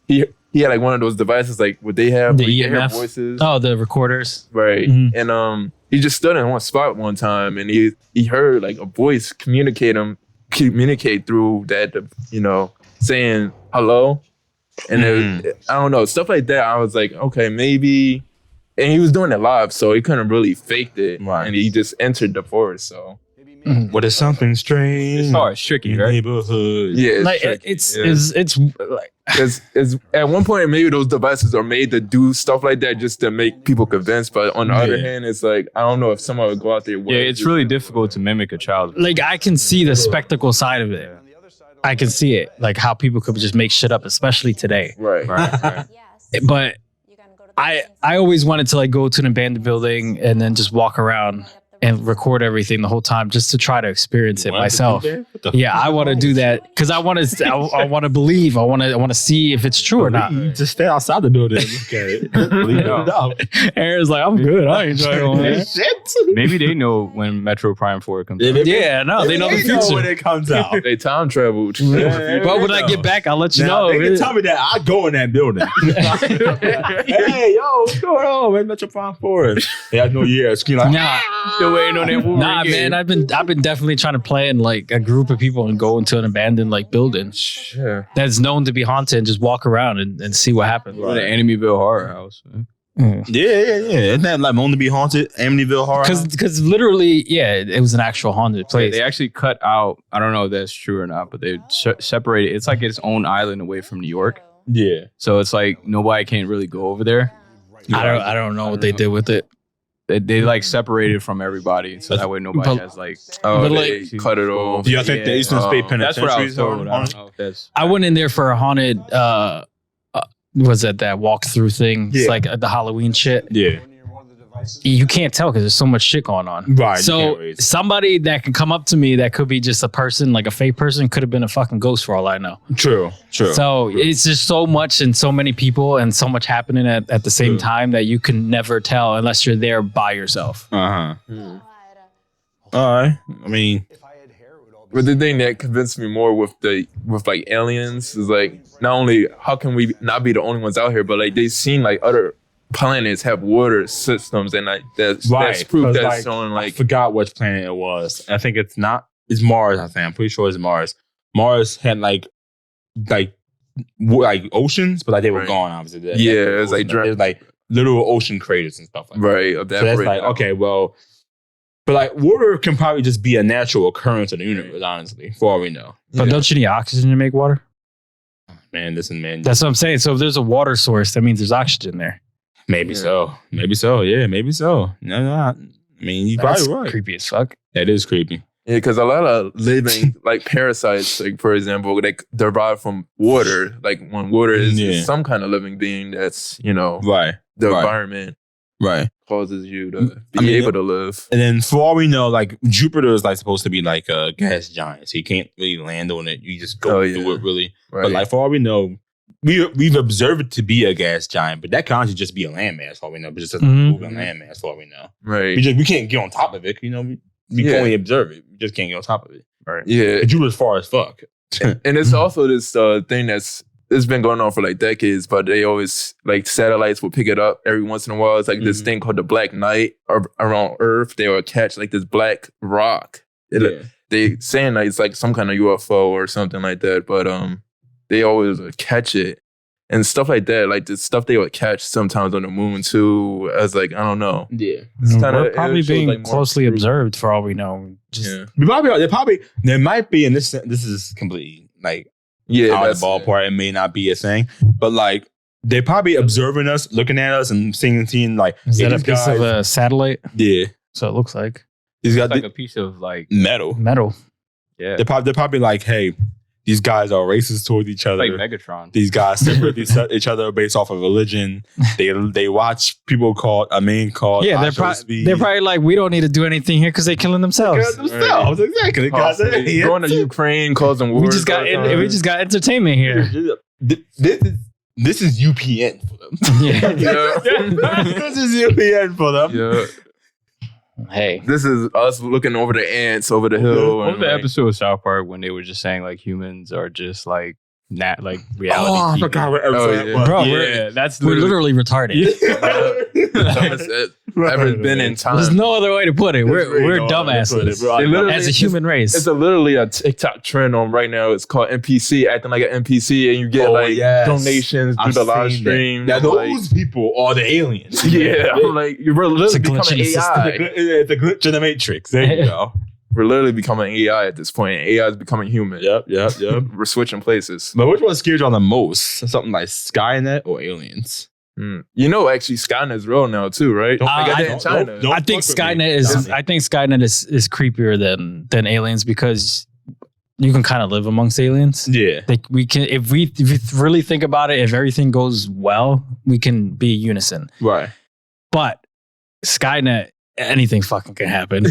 he had like one of those devices like what they have, the where you EMF hear voices. Oh, the recorders. Right. And he just stood in one spot one time and he heard like a voice communicate through that, you know, saying hello. And I don't know, stuff like that. I was like, okay, maybe. And he was doing it live, so he couldn't really fake it. Right. And he just entered the forest, so. What is something strange? It's hard, it's tricky, right? Neighborhood. Yeah, like it's like it's at one point maybe those devices are made to do stuff like that just to make people convinced. But on the other hand, it's like I don't know if someone would go out there. Yeah, it's really difficult to mimic a child. Like I can see the spectacle side of it. I can see it, like how people could just make shit up, especially today. Right. But I always wanted to like go to an abandoned building and then just walk around and record everything the whole time just to try to experience it myself. Yeah, I want to do that because I want to believe. I want to see if it's true or not. You just stay outside the building and look at it. Believe it or not. Aaron's like, I'm good. I ain't trying to shit. Maybe they know when Metro Prime 4 comes out. Yeah, no, they know the future when it comes out. They time traveled. But when I get back, I'll let you know. They can tell me that I go in that building. Hey, yo, what's going on? Where's Metro Prime 4? They have no year. Like, nah. Still waiting on that Wolverine man, I've been definitely trying to play in like a group of people and go into an abandoned like building that's known to be haunted and just walk around and see what happens. Right. The Amityville Horror House. Yeah. Isn't that like known to be haunted? Amityville Horror House? Because literally, it was an actual haunted place. They actually cut out, I don't know if that's true or not, but they separated. It's like its own island away from New York. Yeah. So it's like nobody can really go over there. I don't know what they did with it. They like separated from everybody, so that way nobody has like. Oh, they cut it off. Do you think the Eastern State Penitentiary? That's what I was told. I don't know if that's. I went in there for a haunted. Was that walk-through thing? It's like the Halloween shit. Yeah. You can't tell because there's so much shit going on. Right. So somebody that can come up to me that could be just a person, like a fake person, could have been a fucking ghost for all I know. True. So it's just so much and so many people and so much happening at the same time that you can never tell unless you're there by yourself. All right. I mean, but the thing that convinced me more with like aliens is like not only how can we not be the only ones out here, but like they've seen like other planets have water systems, and like that's proof that's like, showing like I forgot which planet it was. I think it's Mars. I think I'm pretty sure it's Mars. Mars had like oceans, but like they were gone obviously. It was like little ocean craters and stuff like that. Right. So that's like okay, well, but like water can probably just be a natural occurrence in the universe, honestly, for all we know. But don't you need oxygen to make water? Man, listen, man. That's what I'm saying. So if there's a water source, that means there's oxygen there. Maybe so. Yeah, maybe so. No. I mean, you're probably right. Creepy as fuck. That is creepy. Yeah, because a lot of living, like parasites, like for example, they derive from water. Like when water is some kind of living being that's, the environment. Right. causes you to be able to live. And then for all we know, like Jupiter is like supposed to be like a gas giant, so you can't really land on it. You just go through it really. Right. But like for all we know, we've observed it to be a gas giant, but that can honestly just be a landmass. For all we know, but just a moving landmass. For all we know, right? We can't get on top of it. You know, we can only observe it. We just can't get on top of it. Right. Yeah. Jupiter's far as fuck. And it's also this thing it's been going on for like decades, but they always like satellites will pick it up every once in a while. It's like this thing called the Black Knight around Earth. They will catch like this black rock. They saying that it's like some kind of UFO or something like that, but they always catch it and stuff like that. Like the stuff they would catch sometimes on the moon too. As like I don't know. Yeah, we're probably being like closely observed for all we know. There might be, and this is completely like. Out of the ballpark, it may not be a thing, but like they're probably observing us, looking at us, and seeing like is that a piece of a satellite? Yeah, so it looks like he's got like a piece of like metal. Yeah, they're probably like, hey, these guys are racist towards each other. Like Megatron. These guys separate each other based off of religion. They watch people called yeah. They're probably like, we don't need to do anything here because they're killing themselves. Exactly. Going to Ukraine, causing wars. We just got entertainment here. This is UPN for them. This is UPN for them. Yeah. Hey, this is us looking over the ants over the hill. What was the episode of South Park when they were just saying like humans are just like reality? Oh, I forgot what episode was. Bro, we're literally retarded. Ever been in time. There's no other way to put it. We're dumbasses as a human race. It's literally a TikTok trend on right now. It's called NPC, acting like an NPC, and you get donations through the live stream. Now those people are the aliens. Yeah, I'm like you're literally becoming AI. It's a glitch in the Matrix. There you go. We're literally becoming AI at this point. AI is becoming human. Yep. We're switching places. But which one scares you the most? Something like Skynet or aliens? You know, actually, Skynet is real now too, right? I think Skynet is. I think Skynet is creepier than aliens because you can kind of live amongst aliens. Yeah, like we can if we really think about it. If everything goes well, we can be unison. Right. But Skynet, anything fucking can happen.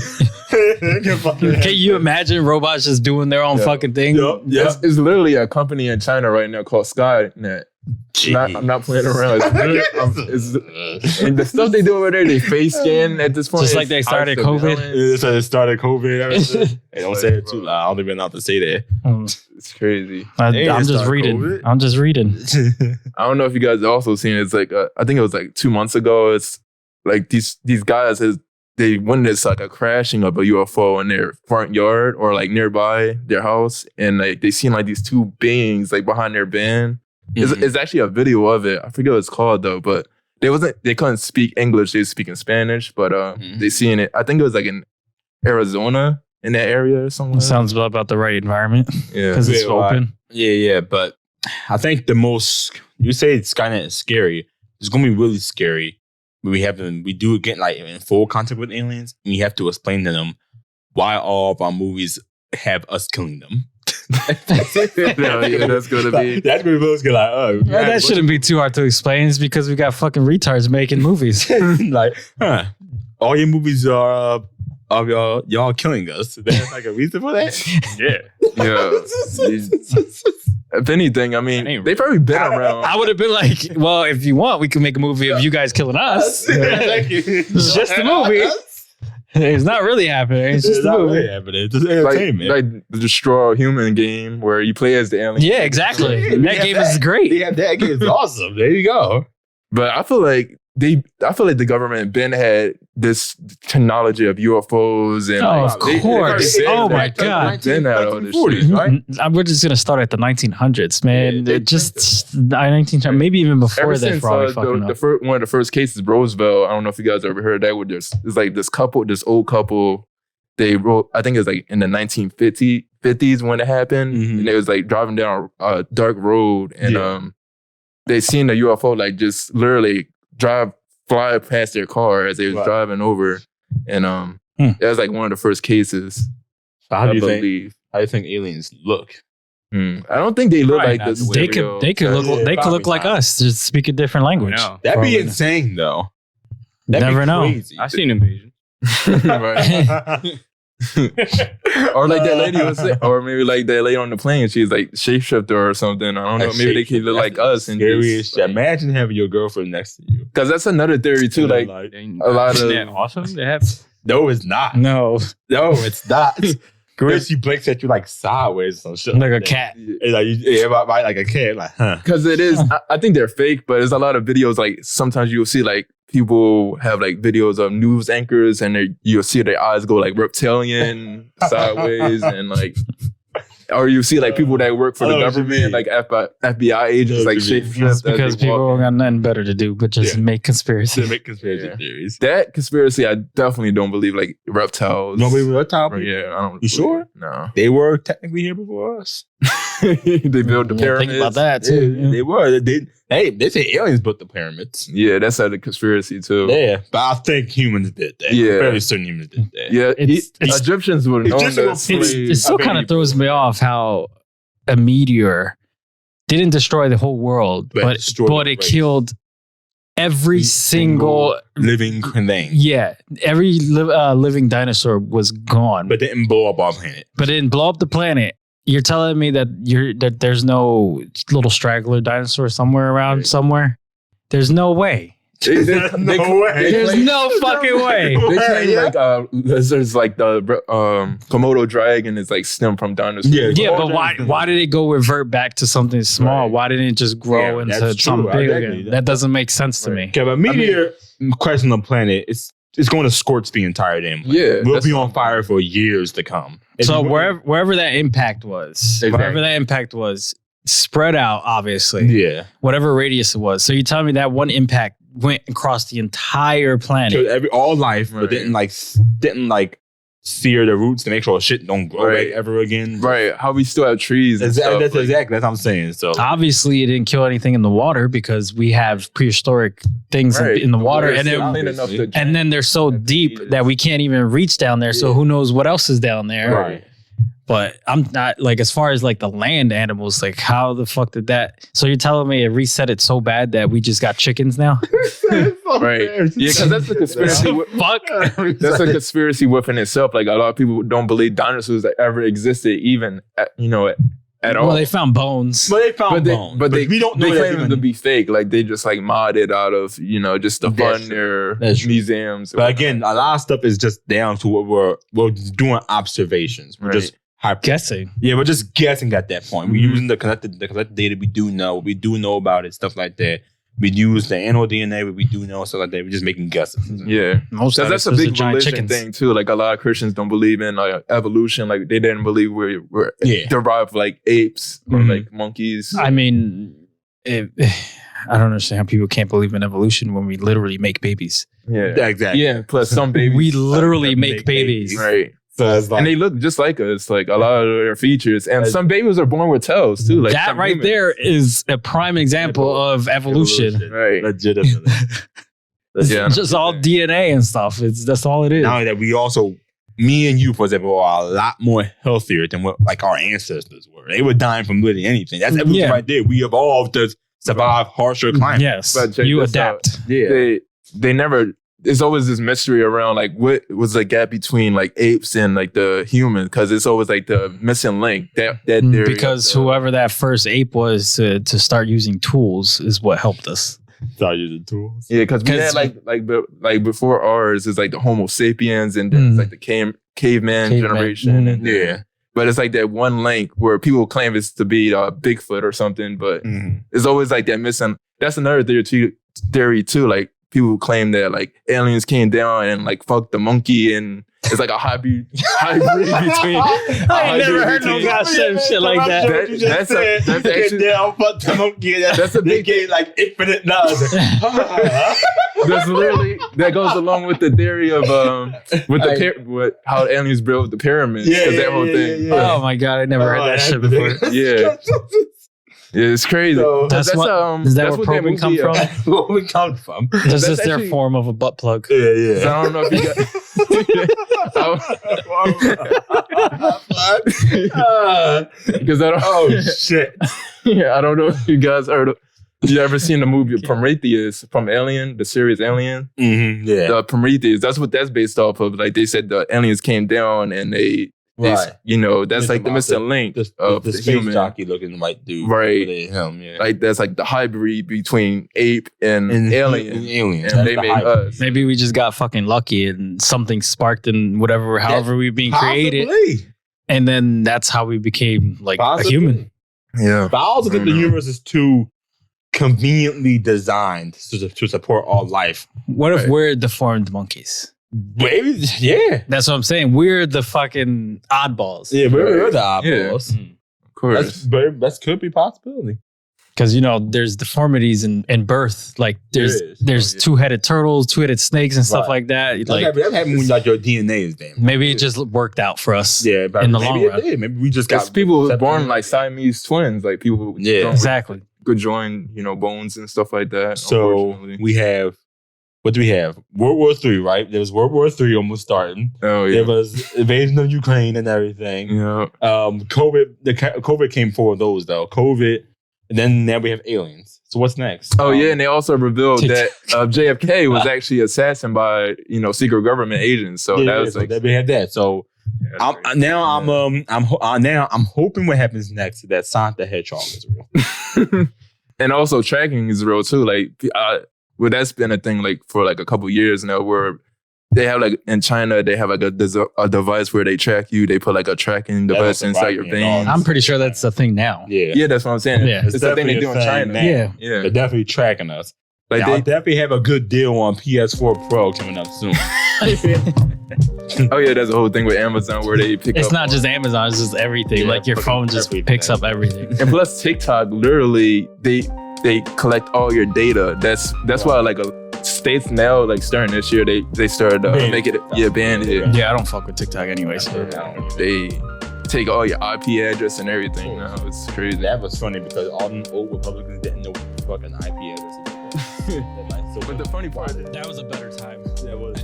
Can you imagine robots just doing their own fucking thing? Yep. It's literally a company in China right now called Skynet. I'm not playing around. And the stuff they do over there, they face scan at this point. Just like they started COVID. So they started COVID. They don't say it too loud. I don't even know how to say that. It's crazy. I'm just reading. COVID. I'm just reading. I don't know if you guys also seen it. It's like I think it was like 2 months ago. It's like these guys they witnessed like a crashing of a UFO in their front yard or like nearby their house, and like they seen like these two beings like behind their van. It's actually a video of it. I forget what it's called though, but they couldn't speak English. They were speaking Spanish, but they seen it. I think it was like in Arizona, in that area or somewhere. Sounds about the right environment. Yeah, because it's open. Yeah. But I think you say Skynet is scary. It's gonna be really scary. We do get like in full contact with aliens, and we have to explain to them why all of our movies have us killing them. That's gonna be like, oh, that shouldn't be too hard to explain. It's because we got fucking retards making movies. Like, all your movies are of y'all killing us. There's like a reason for that. If anything, I mean, they've probably been around. I would have been like, well, if you want, we can make a movie of you guys killing us. It's just a movie. It's not really happening. It's just a movie. Really happening. It's just entertainment. Like the Destroy All Human game where you play as the alien. Yeah, exactly. That game is great. Yeah, that game is awesome. There you go. But I feel like the government been had this technology of UFOs and of course. Oh my god. Been had all this shit, right? We're just gonna start at the 1900s, man. Just 1900, maybe even before that. One of the first cases, Roosevelt. I don't know if you guys ever heard that. It's like this old couple. They wrote. I think it was like in the 1950s when it happened, and they was like driving down a dark road, and they seen the UFO like just literally fly past their car as they was driving over, and that was like one of the first cases. So how do you think aliens look? I don't think they look like this. They could look like us, just speak a different language. That'd be insane though. Never know. Crazy. I seen invasion. Right. Or like that lady was saying, or maybe like that lady on the plane, she's like shapeshifter or something. I don't know. Maybe they could look like us and scary just, shit. Imagine having your girlfriend next to you. because that's another theory too. Like a lot of Yeah, awesome. They have no, it's not. No, No, it's not. Chris, she blinks at you like sideways or some shit. like a that. cat. It's like right, like a cat. Like, huh? because it is. I think they're fake, but there's a lot of videos. Like sometimes you'll see like people have like videos of news anchors, and you'll see their eyes go like reptilian sideways, and like. Or you see like people that work for the government, like FBI agents, like shapeshift. Because people got nothing better to do but just make conspiracy. They make conspiracy theories. That conspiracy, I definitely don't believe. Like reptiles. Nobody reptile people? Yeah, I don't. You sure? No. They were technically here before us. They built the Yeah, pyramids. think about that too. Yeah, they were. They say aliens built the pyramids. Yeah, that's a conspiracy too. Yeah, but I think humans did that. Yeah. I'm fairly certain humans did that. Yeah, It's- Egyptians would know Egyptians that. were It still kind of throws me off how a meteor didn't destroy the whole world, But but destroyed the it race. killed every single living thing. yeah, every living dinosaur was gone, But didn't blow up our planet. but it didn't blow up the planet. You're telling me that there's no little straggler dinosaur somewhere around Right. somewhere? There's no way. There's no way. There's no fucking way. They claim like lizards, like the Komodo dragon, is like stem from dinosaurs. Yeah. Yeah, but why did it go revert back to something small? Right. Why didn't it just grow Yeah, into that's something true. big Exactly. again? That doesn't make sense to me. Okay, but meteor crashing on the planet, it's going to scorch the entire damn planet. Yeah, We'll that's- be on fire for years to come. So wherever that impact was, spread out, obviously, Yeah. whatever radius it was. So you tell me that one impact went across the entire planet. Killed all life, Right. but didn't sear the roots to make sure shit don't grow Right. back ever again. Right. How we still have trees. And Exactly. stuff, That's like- exactly. That's what I'm saying. So Obviously, it didn't kill anything in the water because we have prehistoric things Right. in the water, It's and still then clean enough to- and then they're so deep that we can't even reach down there. So Yeah. who knows what else is down there? right. But I'm not like, as far as like the land animals, like how the fuck did that? So you're telling me it reset it so bad that we just got chickens now? Right. Yeah, because that's the conspiracy. Fuck. That's a conspiracy within itself. Like a lot of people don't believe dinosaurs that ever existed, even at all. Well, they found bones. But they found but bones. we don't know. They claim them even to be fake. Like they just like modded out of just to That's fund their That's true. museums. But again, a lot of stuff is just down to what we're doing observations. We're Right. just Guessing. Yeah, we're just guessing at that point. We're Mhm. using the collected data we do know. We do know about it, stuff like that. We use the animal DNA, what we do know, stuff like that. We're just making guesses. yeah. Most That's a dinosaurs are big giant religion chickens. thing too. Like a lot of Christians don't believe in like evolution. Like they didn't believe we're Yeah. derived like apes or Mhm. like monkeys. I mean, I don't understand how people can't believe in evolution when we literally make babies. Yeah. Exactly. Yeah. Plus some babies. We literally make make babies. Right. So it's like, And they look just like us, like a lot of their features. And some babies are born with tails too. Like That some right humans. there is a prime example of evolution. Right. legitimately. Yeah. Just all DNA and stuff. That's all it is. Not only that, we also, me and you, for example, are a lot more healthier than what like our ancestors were. They were dying from literally anything. That's evolution Yeah. right there. We evolved to survive harsher climates. Yes, But check you this adapt. Yeah. They never. There's always this mystery around like what was the gap between like apes and like the human, because it's always like the missing link that theory of Because the- whoever that first ape was to start using tools is what helped us. Start using tools. Yeah, because we 'Cause- had like before ours is like the Homo sapiens, and then it's like the caveman generation, and Yeah. but it's like that one link where people claim it's to be Bigfoot or something, but it's always like that missing. That's another theory too. Like people claim that like aliens came down and like fucked the monkey, and it's like a hybrid between. I ain't never heard no guy say shit like that. That's a big game, like infinite knowledge. That's literally that goes along with the theory of with how aliens built the pyramids. Yeah, 'cause that whole thing. Oh my god, I never heard that shit before. Yeah. Yeah, it's crazy. So- That's that's what that probing movie, come from? Where we come from? This That's is their actually- form of a butt plug. Yeah, So I don't know if you got because I don't. Oh shit! Yeah, I don't know if you guys heard of You ever seen the movie Prometheus from Alien, the series Alien? Yeah. The Prometheus, that's what that's based off of. Like they said the aliens came down and they you know, that's like the missing link of the the space human. jockey looking white dude. Right. Him, yeah. Like that's like the hybrid between ape and alien. Alien. And they made us. Maybe we just got fucking lucky and something sparked in whatever, however we're being created. And then that's how we became like a human. Yeah. But I also think the universe is too conveniently designed to support all life. What if we're deformed monkeys? Maybe, yeah. That's what I'm saying. We're the fucking oddballs. Yeah, we're the oddballs. Yeah. Of course. That could be a possibility. Because, you know, there's deformities in birth. Like, there's two-headed turtles, two-headed snakes and stuff like that. Like, that happened when like your DNA is damaged. Maybe it just worked out for us in the long run. Maybe we just got people born like Siamese twins. Like people exactly. Good join, you know, bones and stuff like that. So we have, what do we have? World War III, right? There was World War III almost starting. Oh, yeah. There was invasion of Ukraine and everything. Yeah. COVID came for those though. COVID, and then now we have aliens. So what's next? Oh yeah, and they also revealed that JFK was actually assassinated by, you know, secret government agents. So that was like, we have that. So I'm hoping what happens next is that Sonic the Hedgehog is real. And also tracking is real too. Like, well, that's been a thing like for like a couple years now, where they have like in China they have like a device where they track you. They put like a tracking device inside your veins. I'm pretty sure that's a thing now. Yeah, that's what I'm saying. Yeah, it's the thing they do in China. Now. Yeah, They're definitely tracking us. Like I'll definitely have a good deal on PS4 Pro coming up soon. Oh yeah, there's a whole thing with Amazon where they pick up. It's not just Amazon, it's just everything. Yeah, like your phone just picks up everything. And plus TikTok, literally, they collect all your data. That's why like states now, like starting this year, they started make it ban it. Yeah, I don't fuck with TikTok anyway. So they take all your IP address and everything now. It's crazy. That was funny because all them old Republicans didn't know what the fucking IP address was. But the funny part, that was a better time. That was.